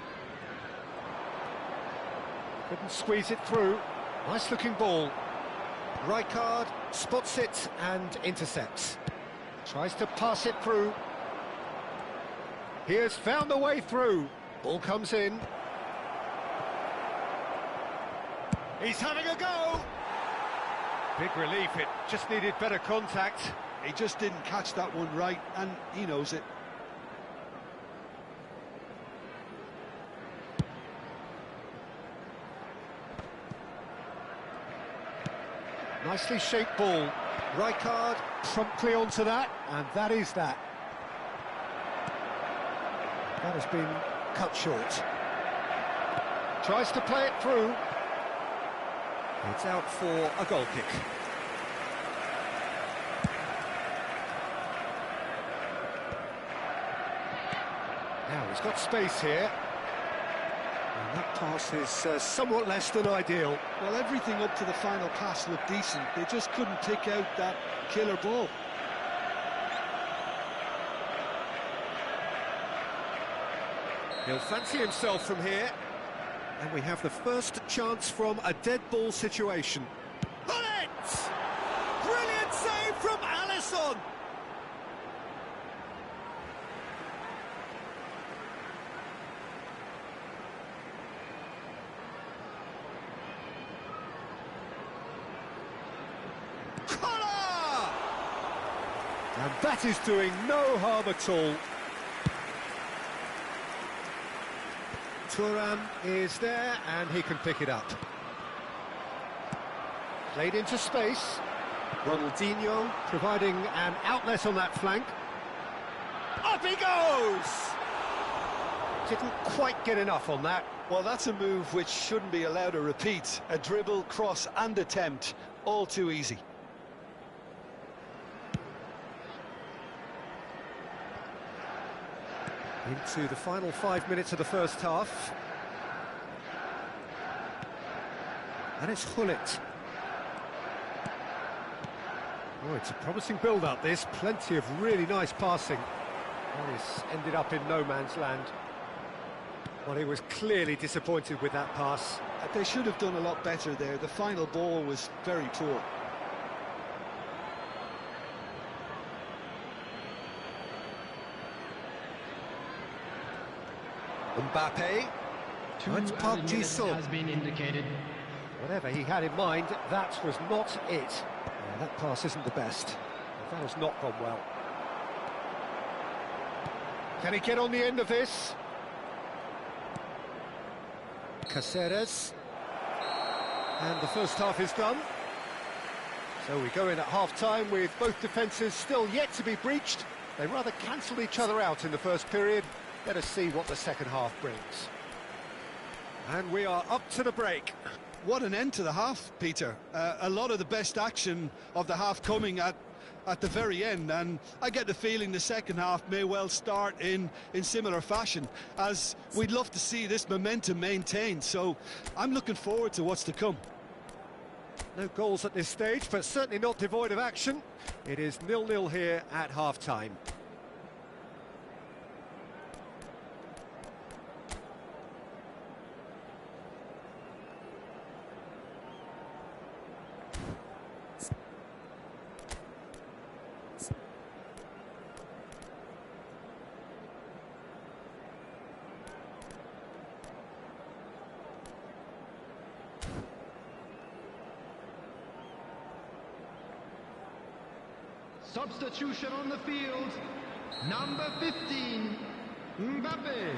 Speaker 1: Couldn't squeeze it through. Nice looking ball. Rijkaard spots it and intercepts. Tries to pass it through. He has found the way through. Ball comes in. He's having a go! Big relief, it just needed better contact.
Speaker 2: He just didn't catch that one right, and he knows it.
Speaker 1: Nicely shaped ball. Rijkaard promptly onto that, and that is that. That has been cut short. Tries to play it through. It's out for a goal kick. Now he's got space here. And that pass is somewhat less than ideal.
Speaker 2: Well, everything up to the final pass looked decent. They just couldn't pick out that killer ball.
Speaker 1: He'll fancy himself from here. And we have the first chance from a dead ball situation. Bullet! Brilliant save from Alisson! Collar! And that is doing no harm at all. Thuram is there, and he can pick it up. Played into space. Ronaldinho providing an outlet on that flank. Up he goes! Didn't quite get enough on that.
Speaker 2: Well, that's a move which shouldn't be allowed to repeat. A dribble, cross and attempt, all too easy.
Speaker 1: Into the final 5 minutes of the first half. And it's Hullet. Oh, it's a promising build-up, this. Plenty of really nice passing. Oh, he's ended up in no man's land. Well, he was clearly disappointed with that pass.
Speaker 2: They should have done a lot better there. The final ball was very poor.
Speaker 1: Mbappe. It's Park Ji-sung.
Speaker 5: Has been indicated.
Speaker 1: Whatever he had in mind, that was not it. Yeah, that pass isn't the best. That has not gone well. Can he get on the end of this? Caceres. And the first half is done. So we go in at half-time with both defences still yet to be breached. They rather cancelled each other out in the first period. Let us see what the second half brings. And we are up to the break.
Speaker 2: What an end to the half, Peter. A lot of the best action of the half coming at the very end, and I get the feeling the second half may well start in similar fashion, as we'd love to see this momentum maintained. So I'm looking forward to what's to come.
Speaker 1: No goals at this stage, but certainly not devoid of action. It is 0-0 here at half-time.
Speaker 5: Substitution on the field. Number 15, Mbappe.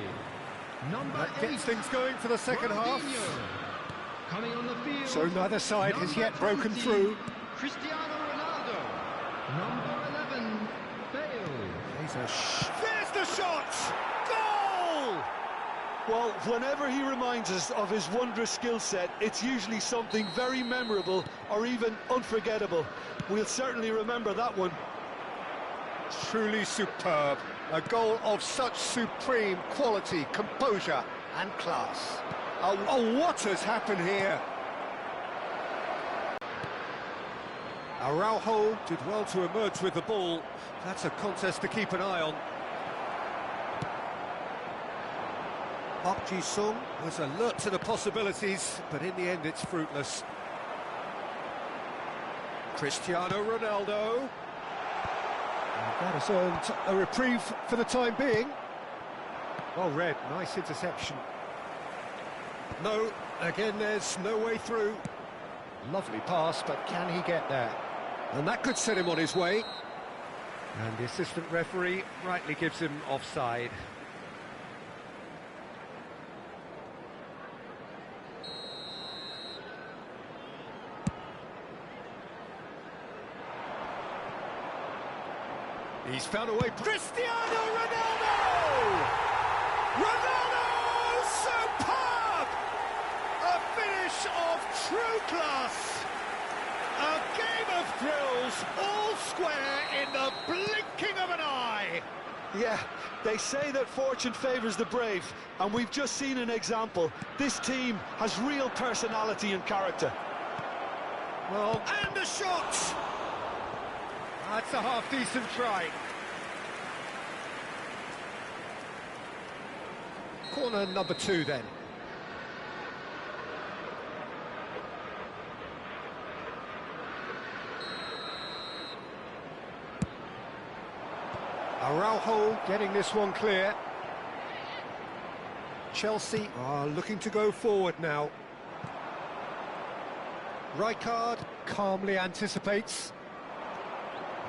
Speaker 5: Number
Speaker 1: That
Speaker 5: 8,
Speaker 1: gets things going for the second half.
Speaker 5: Ronaldinho. Coming on the field.
Speaker 1: So neither side has yet
Speaker 5: Number
Speaker 1: broken
Speaker 5: 20,
Speaker 1: through.
Speaker 5: Cristiano Ronaldo. Number 11, Bale.
Speaker 1: There's the shot! Goal!
Speaker 2: Well, whenever he reminds us of his wondrous skill set, it's usually something very memorable or even unforgettable. We'll certainly remember that one.
Speaker 1: Truly superb. A goal of such supreme quality, composure and class. Oh, what has happened here? Araujo did well to emerge with the ball. That's a contest to keep an eye on. Park Ji-sung was alert to the possibilities, but in the end it's fruitless. Cristiano Ronaldo. And that has earned a reprieve for the time being. Well read, nice interception. No, again there's no way through. Lovely pass, but can he get there? And that could set him on his way. And the assistant referee rightly gives him offside. He's found a way. Cristiano Ronaldo! Ronaldo! Superb! A finish of true class. A game of thrills, all square in the blinking of an eye.
Speaker 2: Yeah, they say that fortune favours the brave, and we've just seen an example. This team has real personality and character.
Speaker 1: Well, and a shot! That's a half-decent try. Corner number 2 then. Araujo getting this one clear. Chelsea are looking to go forward now. Rijkaard calmly anticipates.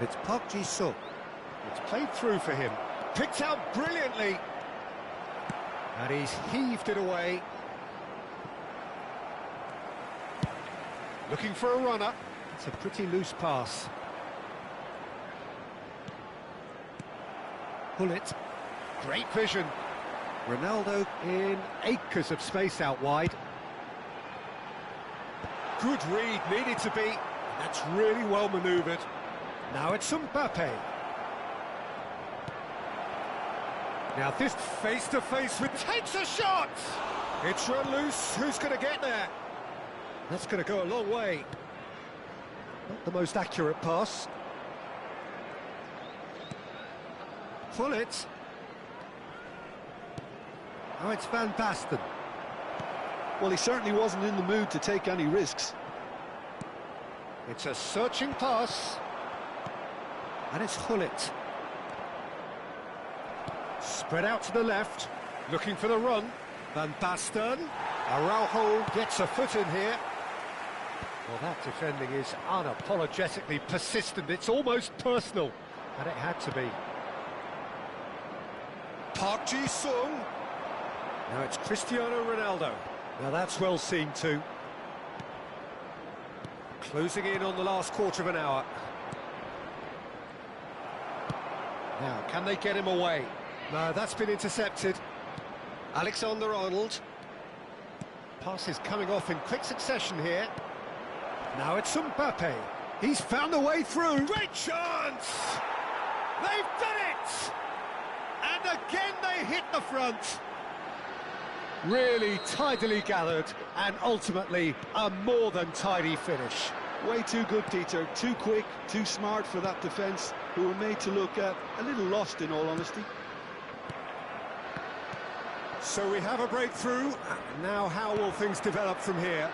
Speaker 1: It's Park Ji-suk. It's played through for him. Picked out brilliantly. And he's heaved it away. Looking for a runner. It's a pretty loose pass. Pull it. Great vision. Ronaldo in acres of space out wide. Good read, needed to be. That's really well manoeuvred. Now it's Mbappe. Now this face-to-face with takes a shot! It's run loose, who's going to get there? That's going to go a long way. Not the most accurate pass. Pull it. Oh, it's Van Basten.
Speaker 2: Well, he certainly wasn't in the mood to take any risks.
Speaker 1: It's a searching pass. And it's Hullet. Spread out to the left, looking for the run. Van Basten. Araujo gets a foot in here. Well, that defending is unapologetically persistent. It's almost personal. And it had to be. Park Ji-sung. Now it's Cristiano Ronaldo. Now that's well seen too. Closing in on the last quarter of an hour. Now, can they get him away? No, that's been intercepted. Alexander-Arnold. Passes coming off in quick succession here. Now it's Mbappe. He's found a way through. Great chance! They've done it! And again they hit the front. Really tidily gathered, and ultimately a more than tidy finish.
Speaker 2: Way too good, Peter. Too quick, too smart for that defence, who were made to look a little lost, in all honesty.
Speaker 1: So we have a breakthrough. Now how will things develop from here?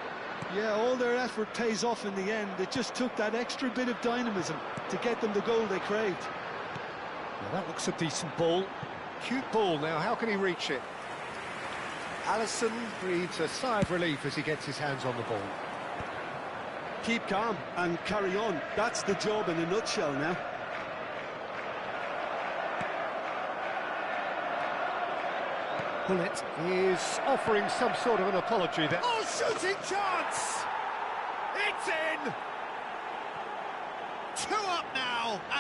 Speaker 2: Yeah, all their effort pays off in the end. It just took that extra bit of dynamism to get them the goal they craved.
Speaker 1: Now that looks a decent ball. Cute ball. Now how can he reach it? Alisson breathes a sigh of relief as he gets his hands on the ball.
Speaker 2: Keep calm and carry on. That's the job in a nutshell now.
Speaker 1: Hullet is offering some sort of an apology there. Oh, shooting chance! It's in! 2 up now, and